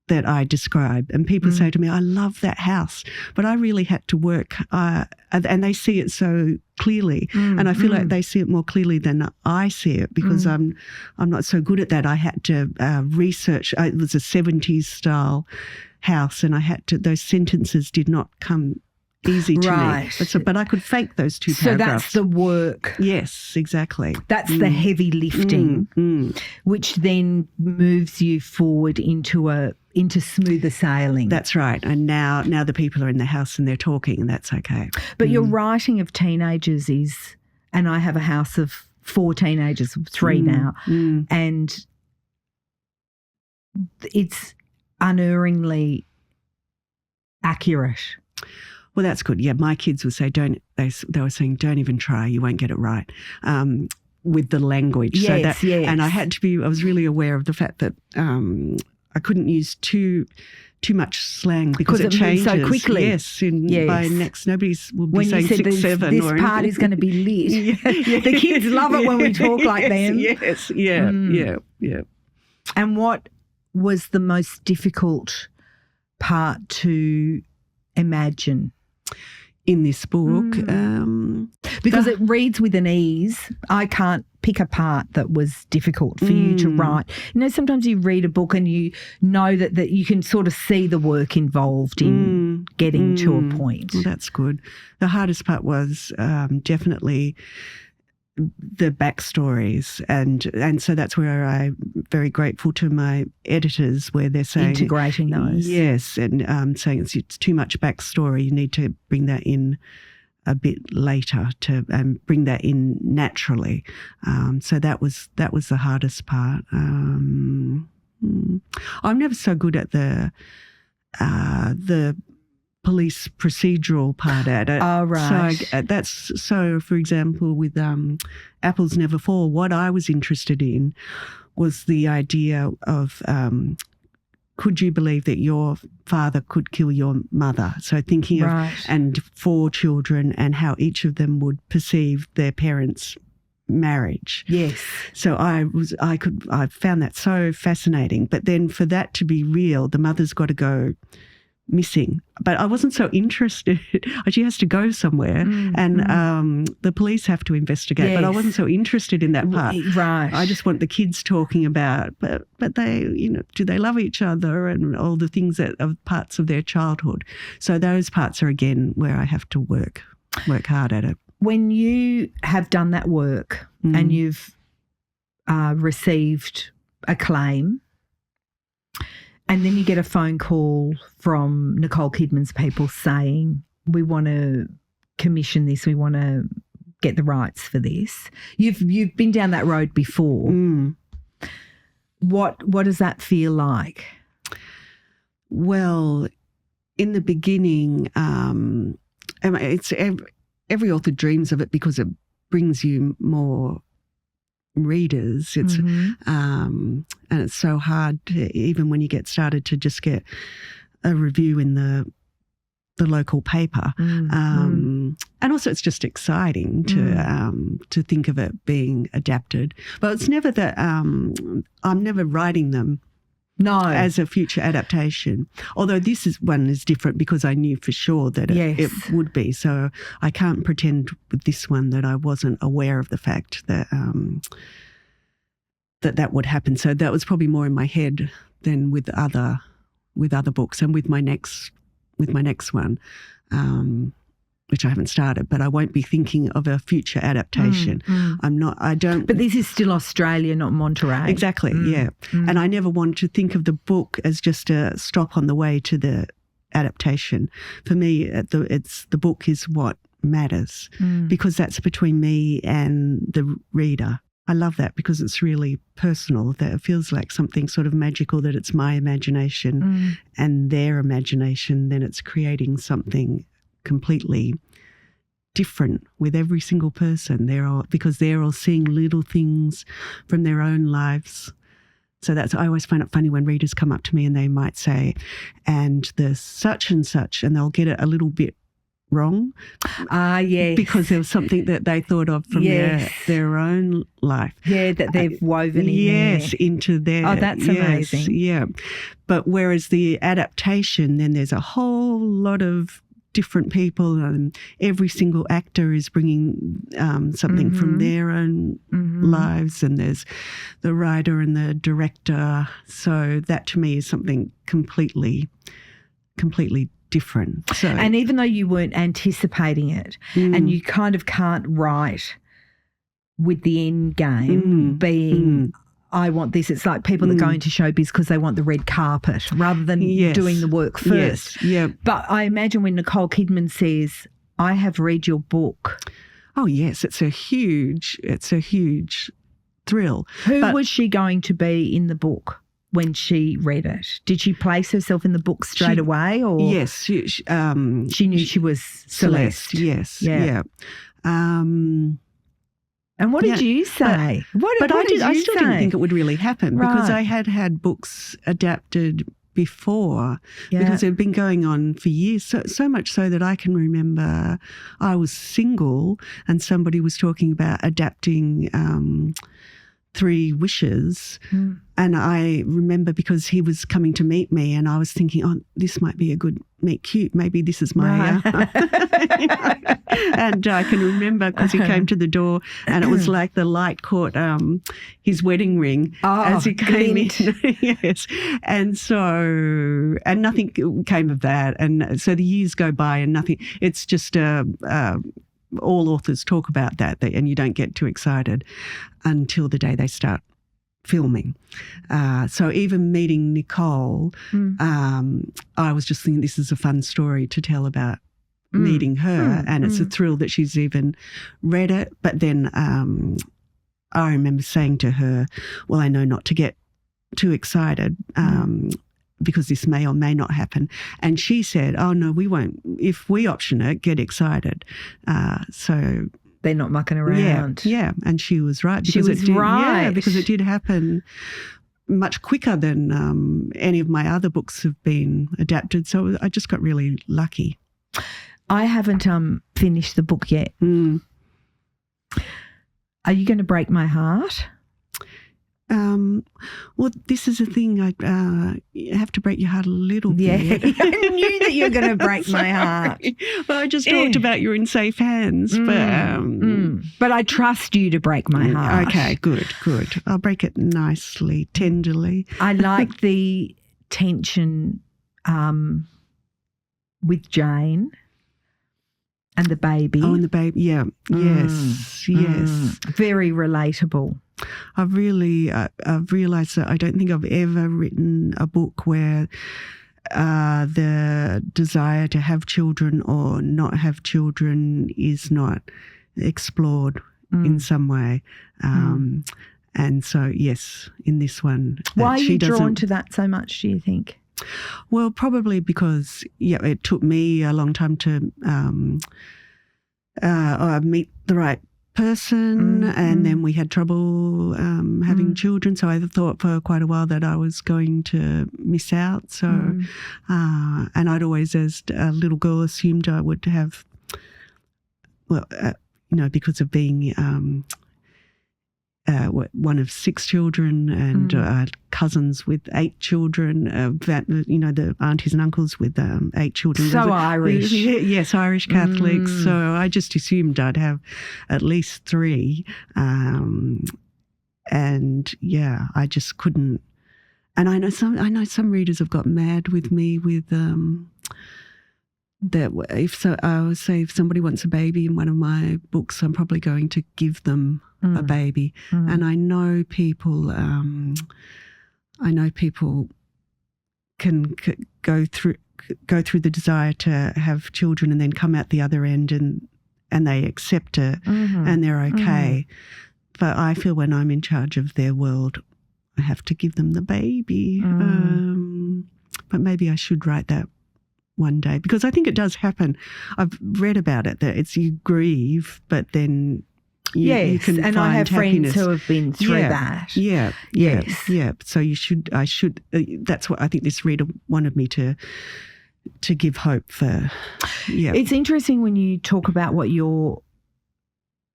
that I describe, and people say to me, I love that house, but I really had to work, and they see it so clearly, and I feel like they see it more clearly than I see it, because I'm not so good at that. I had to research. It was a 70s style house, and I had to, those sentences did not come easy to me. But I could fake those 2 paragraphs. So that's the work. Yes, exactly. That's the heavy lifting, which then moves you forward into smoother sailing. That's right. And now the people are in the house and they're talking, and that's okay. But your writing of teenagers is, and I have a house of 4 teenagers, 3 now, and it's unerringly accurate. Well, that's good. Yeah, my kids would say, they were saying, don't even try, you won't get it right, with the language. Yes, yes. And I was really aware of the fact that I couldn't use too much slang because it changes so quickly. Yes, by next, nobody's will be when saying 6, 7. This part is going to be lit. The kids love it when we talk like them. Yes, yeah. And what was the most difficult part to imagine in this book? Because it reads with an ease. I can't pick a part that was difficult for you to write. You know, sometimes you read a book and you know that you can sort of see the work involved in getting to a point. Well, that's good. The hardest part was definitely the backstories, and so that's where I'm very grateful to my editors, where they're saying integrating those. Yes, and saying it's too much backstory. You need to bring that in a bit later and bring that in naturally. So that was the hardest part. I'm never so good at the police procedural part at it. Oh, right. So for example, with Apples Never Fall, what I was interested in was the idea of could you believe that your father could kill your mother? So thinking of and 4 children and how each of them would perceive their parents' marriage. Yes. So I found that so fascinating. But then for that to be real, the mother's got to go missing. But I wasn't so interested. She has to go somewhere and the police have to investigate. Yes. But I wasn't so interested in that part. Right. I just want the kids talking about, but they, do they love each other and all the things that are parts of their childhood. So those parts are, again, where I have to work hard at it. When you have done that work and you've received acclaim, and then you get a phone call from Nicole Kidman's people saying, we want to commission this, we want to get the rights for this. You've been down that road before. What does that feel like? Well, in the beginning, it's every author dreams of it because it brings you more readers. It's and it's so hard even when you get started to just get a review in the local paper. And also it's just exciting to think of it being adapted. But it's never that I'm never writing them as a future adaptation. Although this one is different because I knew for sure that it would be. So I can't pretend with this one that I wasn't aware of the fact that that would happen. So that was probably more in my head than with other books. And with my next one, which I haven't started, but I won't be thinking of a future adaptation. But this is still Australia, not Monterey. Exactly, yeah. And I never want to think of the book as just a stop on the way to the adaptation. For me, the book is what matters because that's between me and the reader. I love that because it's really personal, that it feels like something sort of magical, that it's my imagination and their imagination, then it's creating something completely different with every single person. Because they're all seeing little things from their own lives. So I always find it funny when readers come up to me and they might say, and the such and such, and they'll get it a little bit wrong. Yes. Because there was something that they thought of from their own life. Yeah, that they've woven in there. Yes, into their. Oh, that's amazing. Yeah. But whereas the adaptation, then there's a whole lot of different people and every single actor is bringing something from their own lives, and there's the writer and the director. So that to me is something completely different. So, and even though you weren't anticipating it and you kind of can't write with the end game being I want this. It's like people that go into showbiz because they want the red carpet rather than doing the work first. Yes. Yeah. But I imagine when Nicole Kidman says, I have read your book. Oh, yes. It's a huge thrill. Who was she going to be in the book when she read it? Did she place herself in the book straight away? Or yes. She knew she was Celeste. Yes. Yeah. And what did you say? I still didn't think it would really happen because I had books adapted before because they've been going on for years, so much so that I can remember I was single and somebody was talking about adapting Three Wishes. And I remember because he was coming to meet me and I was thinking, oh, this might be a good meet cute. Maybe this is my... And I can remember because he came to the door and it was like the light caught his wedding ring as he came in. Yes. And so, and nothing came of that. And so the years go by and nothing, it's just all authors talk about that and you don't get too excited until the day they start filming. So even meeting Nicole, I was just thinking this is a fun story to tell about meeting her and it's a thrill that she's even read it. But then I remember saying to her, well, I know not to get too excited because this may or may not happen. And she said, oh, no, we won't. If we option it, get excited. So they're not mucking around. Yeah. And she was right. She was right. Yeah, because it did happen much quicker than any of my other books have been adapted. So I just got really lucky. I haven't finished the book yet. Are you going to break my heart? Well, this is a thing. I have to break your heart a little bit. Yeah, I knew that you were going to break my heart. Well, I just talked about you're in safe hands. But I trust you to break my heart. Okay, good. I'll break it nicely, tenderly. I like the tension with Jane and the baby. Oh, and the baby, yeah. Yes. Very relatable. I've realised that I don't think I've ever written a book where the desire to have children or not have children is not explored in some way. And so, yes, in this one. Why are you drawn to that so much, do you think? Well, probably because, it took me a long time to meet the right person and then we had trouble having children, so I thought for quite a while that I was going to miss out. So and I'd always as a little girl assumed I would have because of being one of 6 children and cousins with 8 children, the aunties and uncles with 8 children. So Irish. Yes, Irish Catholics. So I just assumed I'd have at least 3. I just couldn't. And I know some readers have got mad with me with that I would say if somebody wants a baby in one of my books, I'm probably going to give them a baby. And I know people can go through the desire to have children and then come out the other end and they accept it and they're okay. But I feel when I'm in charge of their world, I have to give them the baby. But maybe I should write that one day, because I think it does happen. I've read about it, that it's you grieve, but then you can and find I have happiness. friends who have been through that. Yeah. So I should. That's what I think this reader wanted me to give hope for. Yeah, it's interesting when you talk about what your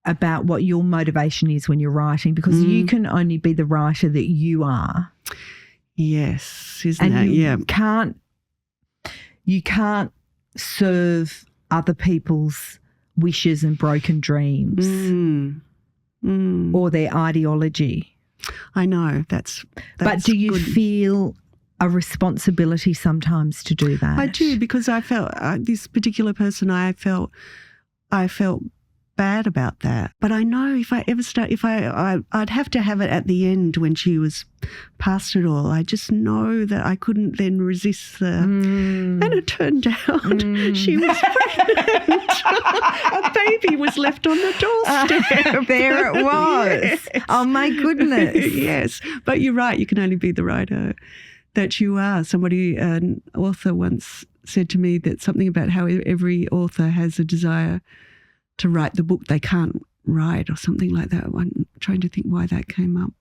motivation is when you're writing, because you can only be the writer that you are. Yes, isn't it? Yeah, you can't serve other people's wishes and broken dreams or their ideology. I know that's but do you good. feel a responsibility sometimes to do that? I do, because I felt this particular person. I felt bad about that. But I know if I ever start, I'd have to have it at the end when she was past it all. I just know that I couldn't then resist and it turned out she was pregnant. A baby was left on the doorstep. There it was. Yes. Oh my goodness. Yes. But you're right, you can only be the writer that you are. An author once said to me that something about how every author has a desire to write the book they can't write, or something like that. I'm trying to think why that came up.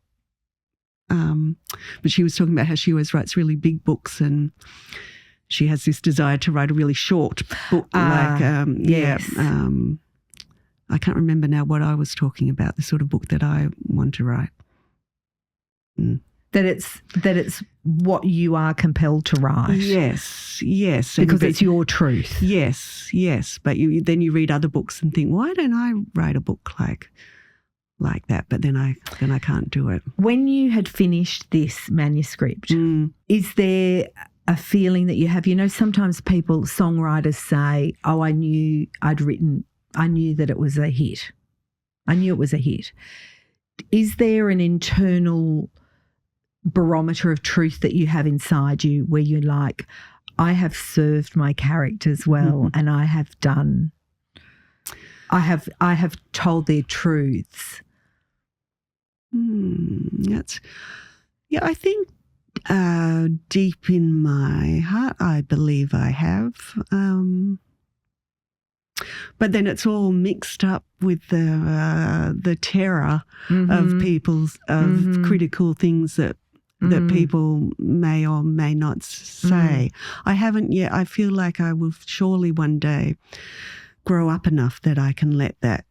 But she was talking about how she always writes really big books, and she has this desire to write a really short book. Yes. I can't remember now what I was talking about, the sort of book that I want to write. That it's what you are compelled to write. Yes. Because it's your truth. Yes. But then you read other books and think, why don't I write a book like that? But then I can't do it. When you had finished this manuscript, is there a feeling that you have? You know, sometimes songwriters say, oh, I knew that it was a hit. I knew it was a hit. Is there an internal barometer of truth that you have inside you where you're like, I have served my characters well and I have told their truths? I think deep in my heart I believe I have. But then it's all mixed up with the terror of people's critical things that people may or may not say. I haven't yet. I feel like I will surely one day grow up enough that I can let that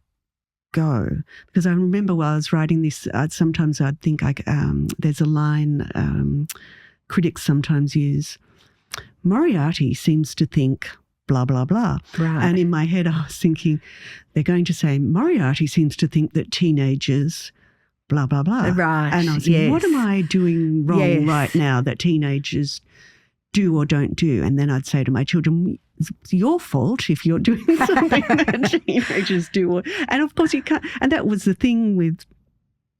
go. Because I remember while I was writing this, sometimes I'd think there's a line critics sometimes use, Moriarty seems to think blah, blah, blah. Right. And in my head I was thinking, they're going to say, Moriarty seems to think that teenagers blah, blah, blah. Right. And I was thinking, what am I doing wrong right now that teenagers do or don't do? And then I'd say to my children, it's your fault if you're doing something that teenagers do. And of course you can't. And that was the thing with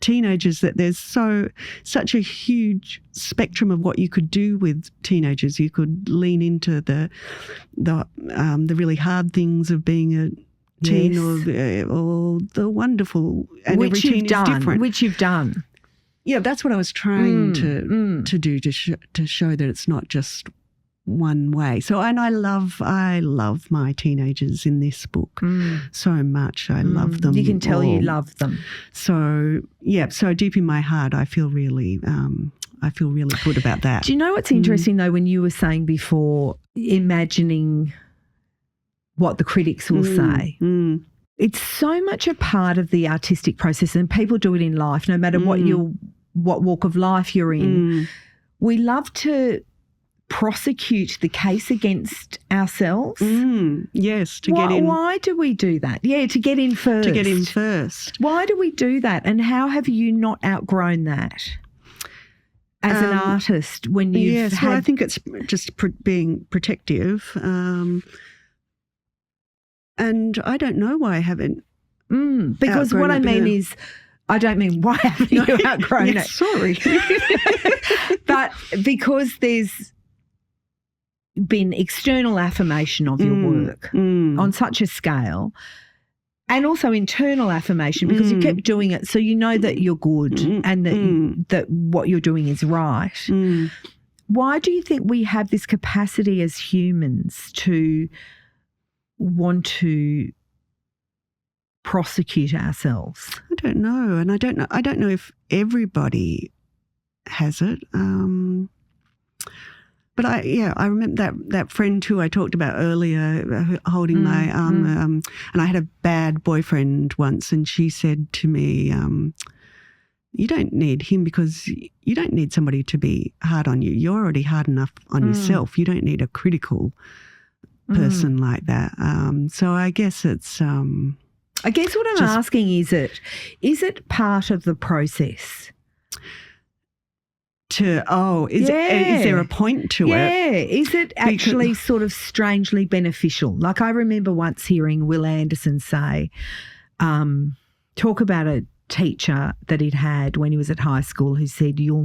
teenagers, that there's such a huge spectrum of what you could do with teenagers. You could lean into the really hard things of being a teen, or the wonderful, and which every teen is different. Which you've done. Yeah, that's what I was trying to do, to show that it's not just one way. So, and I love my teenagers in this book so much. I love them. You can tell all. you love them. So so deep in my heart, I feel really good about that. Do you know what's interesting though? When you were saying before, imagining what the critics will say. It's so much a part of the artistic process, and people do it in life, no matter what walk of life you're in. We love to prosecute the case against ourselves. Yes, to get in. Why do we do that? Yeah, to get in first. To get in first. Why do we do that? And how have you not outgrown that as an artist when you've I think it's just being protective. And I don't know why I haven't. Because what I mean is, I don't mean why haven't you outgrown it? Sorry. But because there's been external affirmation of your work on such a scale, and also internal affirmation because you kept doing it, so you know that you're good and that what you're doing is right. Why do you think we have this capacity as humans to want to prosecute ourselves? I don't know, and I don't know if everybody has it. But I remember that friend who I talked about earlier holding my arm, and I had a bad boyfriend once, and she said to me, you don't need him because you don't need somebody to be hard on you. You're already hard enough on yourself. You don't need a critical person like that. So I guess it's... I guess what I'm asking is it part of the process? Is there a point to it? Yeah. Is it actually sort of strangely beneficial? Like I remember once hearing Will Anderson say, talk about a teacher that he'd had when he was at high school who said, you're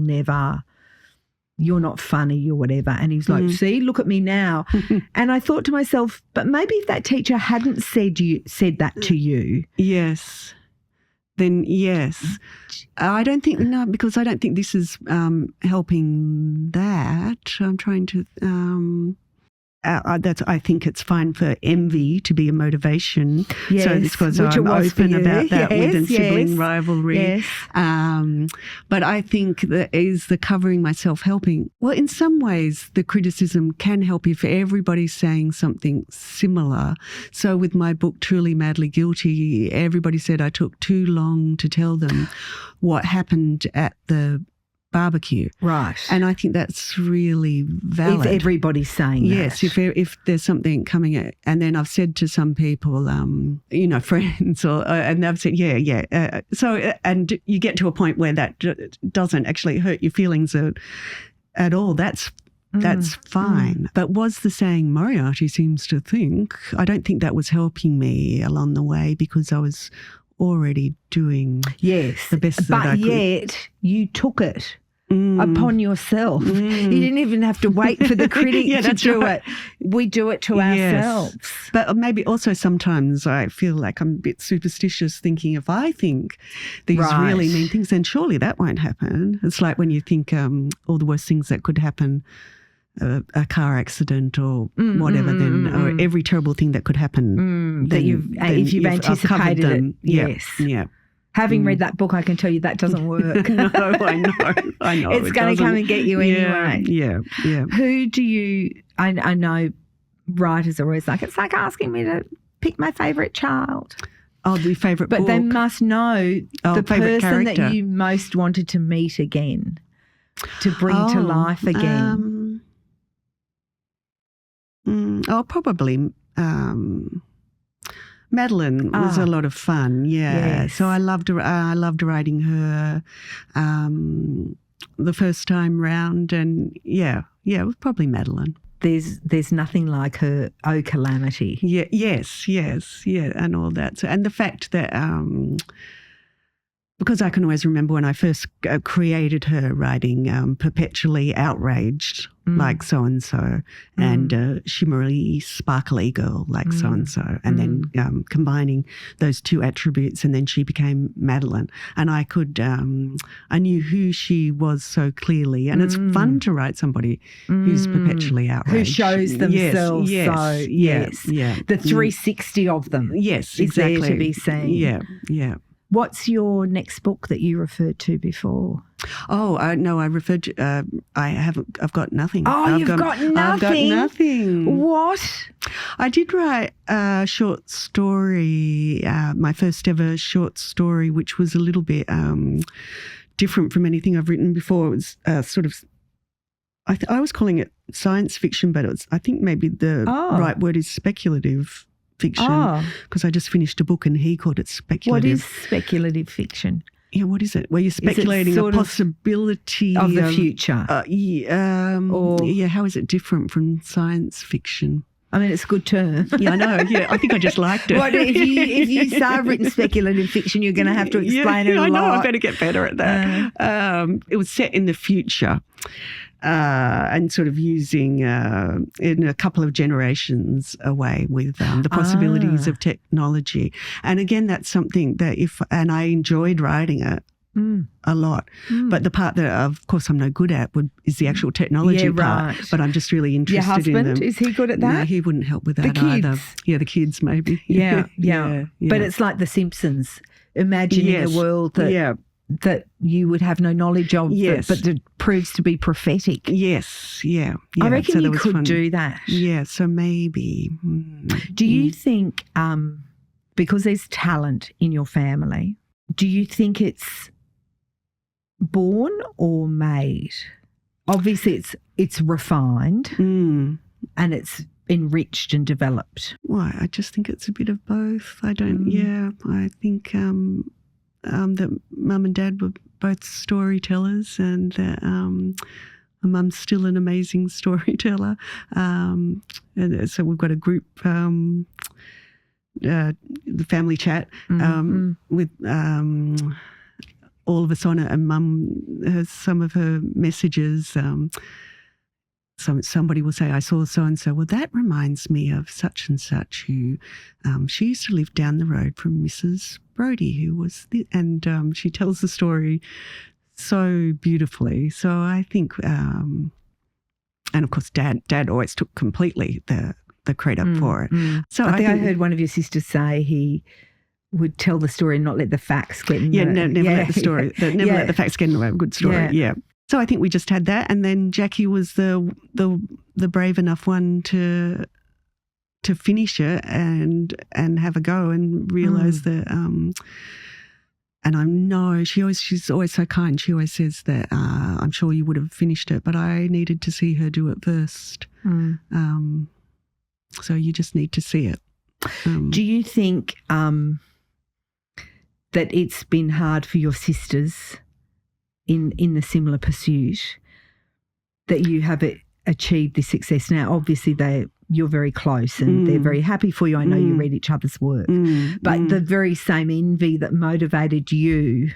not funny or whatever. And he was like, see, look at me now. And I thought to myself, but maybe if that teacher hadn't said that to you. Yes. Then yes. I don't think, no, because I don't think this is helping that. I'm trying to, I think it's fine for envy to be a motivation. Yes, so it's because I'm open about that within sibling rivalry. Yes. But I think that is the covering myself helping. Well, in some ways, the criticism can help if everybody's saying something similar. So with my book, Truly Madly Guilty, everybody said I took too long to tell them what happened at the barbecue. Right. And I think that's really valid. If everybody's saying yes, that. Yes, if there's something coming at, and then I've said to some people, friends, and they've said, and you get to a point where that doesn't actually hurt your feelings at all. That's fine. But was the saying Moriarty seems to think, I don't think that was helping me along the way because I was already doing the best that I could. But yet you took it upon yourself. You didn't even have to wait for the critic to do it. We do it to ourselves. But maybe also sometimes I feel like I'm a bit superstitious thinking if I think these really mean things, then surely that won't happen. It's like when you think all the worst things that could happen, a car accident or whatever, or every terrible thing that could happen. If you've anticipated it. Yes. Yeah. Having read that book, I can tell you that doesn't work. No, I know. It's going to come and get you anyway. Yeah. Who do you, I know writers are always like, it's like asking me to pick my favourite child. Oh, the favourite book. But they must know the person character that you most wanted to meet again, to bring to life again. Probably Madeline was a lot of fun. Yeah, yes. So I loved writing her the first time round, and it was probably Madeline. There's nothing like her calamity. Yeah, yes, and all that. So, and the fact that because I can always remember when I first created her writing perpetually outraged like so-and-so and shimmery, sparkly girl like so-and-so, and then combining those two attributes, and then she became Madeleine. And I could, I knew who she was so clearly, and it's fun to write somebody who's perpetually outraged. Who shows themselves yes. The 360 of them is there to be seen. Yeah. What's your next book that you referred to before? Oh, no, I referred to, I've got nothing. Oh, you've got nothing? I've got nothing. What? I did write a short story, my first ever short story, which was a little bit different from anything I've written before. It was sort of, I was calling it science fiction, but I think maybe the right word is speculative fiction, because I just finished a book and he called it speculative. What is speculative fiction? Yeah, what is it? Where you're speculating a possibility of the future. How is it different from science fiction? I mean, it's a good term. Yeah, I know. Yeah, I think I just liked it. What, if you start written speculative fiction, you're going to have to explain it a lot. I know. I better get better at that. It was set in the future. And sort of using in a couple of generations away with the possibilities of technology. And again, that's something that and I enjoyed writing it a lot. But the part that, of course, I'm no good at is the actual technology part. But I'm just really interested in them. Your husband, is he good at that? No, he wouldn't help with that either. Yeah, the kids maybe. Yeah. But it's like The Simpsons, imagining a world that you would have no knowledge of, but that proves to be prophetic. Yes, yeah. I reckon you could do that. Yeah, so maybe. Do you think, because there's talent in your family, do you think it's born or made? Obviously, it's refined and it's enriched and developed. Well, I just think it's a bit of both. I think that Mum and Dad were both storytellers, and that my mum's still an amazing storyteller. And so we've got a group, the family chat, with all of us on it, and Mum has some of her messages. Somebody will say, I saw so-and-so. Well, that reminds me of such and such who, she used to live down the road from Mrs. Brodie, who was, and she tells the story so beautifully. So I think, and of course, Dad always took completely the credit for it. So I think I heard one of your sisters say he would tell the story and not let the facts get in the way. Never let the story, never let the facts get in the way of a good story. Yeah. So I think we just had that, and then Jackie was the brave enough one to finish it and have a go and realise that. And I know she's always so kind. She always says that I'm sure you would have finished it, but I needed to see her do it first. So you just need to see it. Do you think that it's been hard for your sisters in the similar pursuit, that you have achieved this success? Now, obviously, you're very close and they're very happy for you. I know you read each other's work. But the very same envy that motivated you.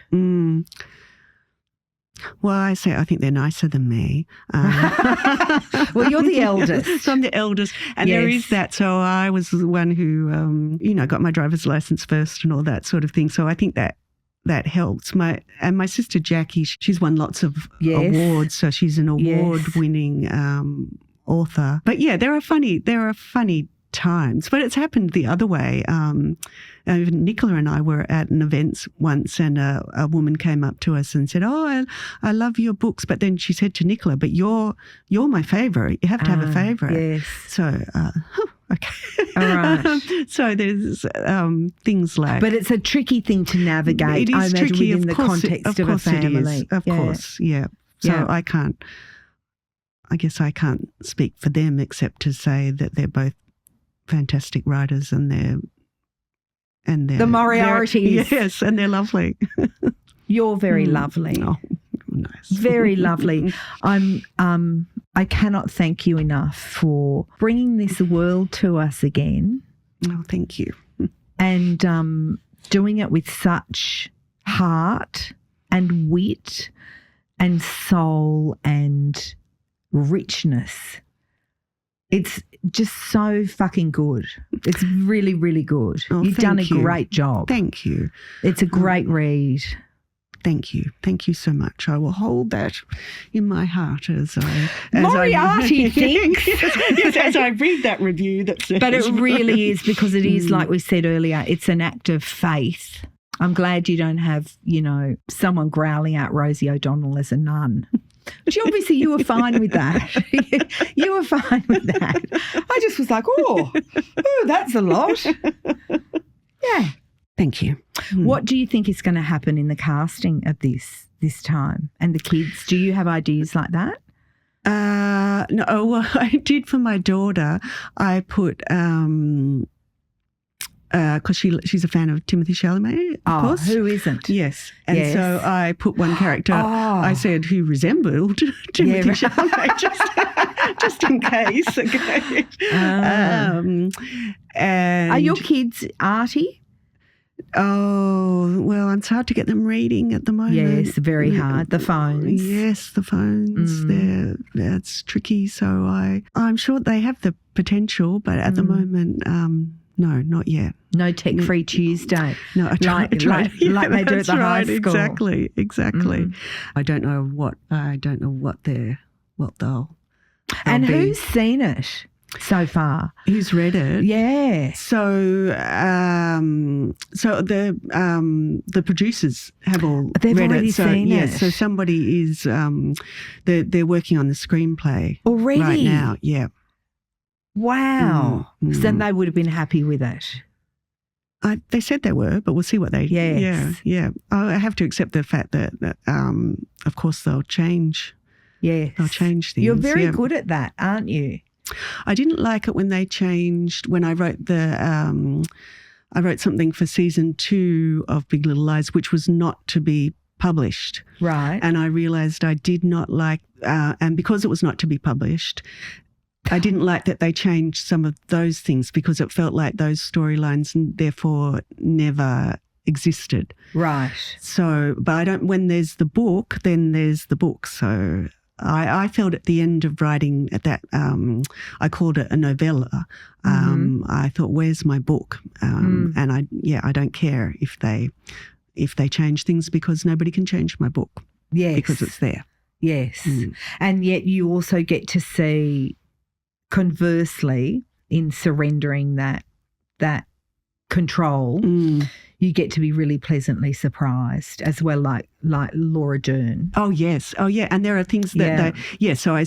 Well, I think they're nicer than me. Well, you're the eldest. So I'm the eldest. And there is that. So I was the one who, got my driver's license first and all that sort of thing. So I think that helps. My sister Jackie, she's won lots of awards, so she's an award-winning author. But yeah, there are funny times, but it's happened the other way. Even Nicola and I were at an event once, and a woman came up to us and said, "Oh, I love your books," but then she said to Nicola, "But you're my favourite. You have to have a favourite." Yes. So. Okay. All right. So there's things like... But it's a tricky thing to navigate, I imagine, within the context of a family. Of course, yeah. So I guess I can't speak for them except to say that they're both fantastic writers and they're the Moriartys. Yes, and they're lovely. You're very lovely. Oh, nice. Very lovely. I cannot thank you enough for bringing this world to us again. Oh, thank you. And doing it with such heart and wit and soul and richness. It's just so fucking good. It's really, really good. Oh, You've done a great job. Thank you. It's a great read. Thank you. Thank you so much. I will hold that in my heart as Moriarty thinks. Yes, as I read that review. But it really is, because it is, like we said earlier, it's an act of faith. I'm glad you don't have, someone growling out Rosie O'Donnell as a nun. Which obviously you were fine with that. You were fine with that. I just was like, oh, that's a lot. Yeah. Thank you. What do you think is going to happen in the casting of this time and the kids? Do you have ideas like that? No, well, I did for my daughter. I put because she's a fan of Timothée Chalamet, of course. Who isn't? Yes. And so I put one character, I said, who resembled Timothée Chalamet. just in case. Okay. And are your kids arty? Oh, well, it's hard to get them reading at the moment. Yes, very hard. The phones. Yes, the phones. That's tricky. So I'm sure they have the potential, but at the moment, no, not yet. No tech-free Tuesday. No, I tried. Like they do at the high school. Exactly. I don't know what they'll. And who's seen it so far? Who's read it? Yeah. So the producers have all They've read already it. So seen it. So somebody is they're working on the screenplay already right now. Yeah. Wow. So then they would have been happy with it. They said they were, but we'll see what they. Yes. Yeah. I have to accept the fact that of course they'll change. Yes. They'll change things. You're very good at that, aren't you? I didn't like it when they changed, when I wrote I wrote something for season 2 of Big Little Lies, which was not to be published. Right. And I realised I did not like, and because it was not to be published, I didn't like that they changed some of those things because it felt like those storylines therefore never existed. Right. So, but when there's the book, then there's the book. So I felt at the end of writing that, I called it a novella. I thought, where's my book? And I don't care if they change things because nobody can change my book. Yes. Because it's there. Yes. And yet you also get to see, conversely, in surrendering that control, you get to be really pleasantly surprised as well, like Laura Dern. Oh, yes. Oh, yeah. And there are things that so I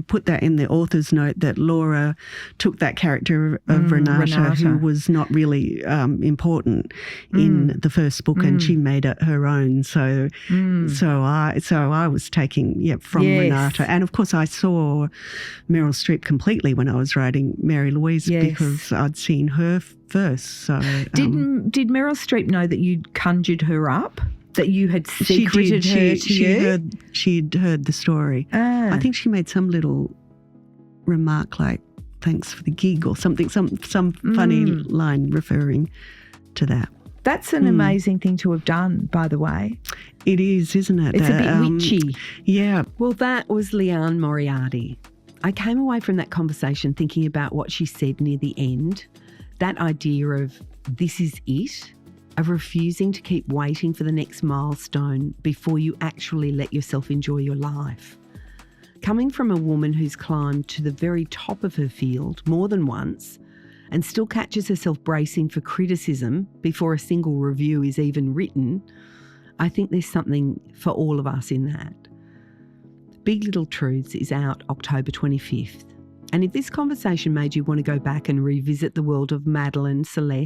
put that in the author's note that Laura took that character of Renata, who was not really important in the first book, and she made it her own. So I was taking from Renata. And, of course, I saw Meryl Streep completely when I was writing Mary Louise because I'd seen her first. So Did Meryl Streep know that you'd conjured her up? That you had secreted her to you? She'd heard the story. I think she made some little remark like, thanks for the gig or something, some funny line referring to that. That's an amazing thing to have done, by the way. It is, isn't it? It's a bit witchy. Yeah. Well, that was Liane Moriarty. I came away from that conversation thinking about what she said near the end, that idea of this is it, of refusing to keep waiting for the next milestone before you actually let yourself enjoy your life. Coming from a woman who's climbed to the very top of her field more than once and still catches herself bracing for criticism before a single review is even written, I think there's something for all of us in that. Big Little Truths is out October 25th. And if this conversation made you want to go back and revisit the world of Madeline, Celeste,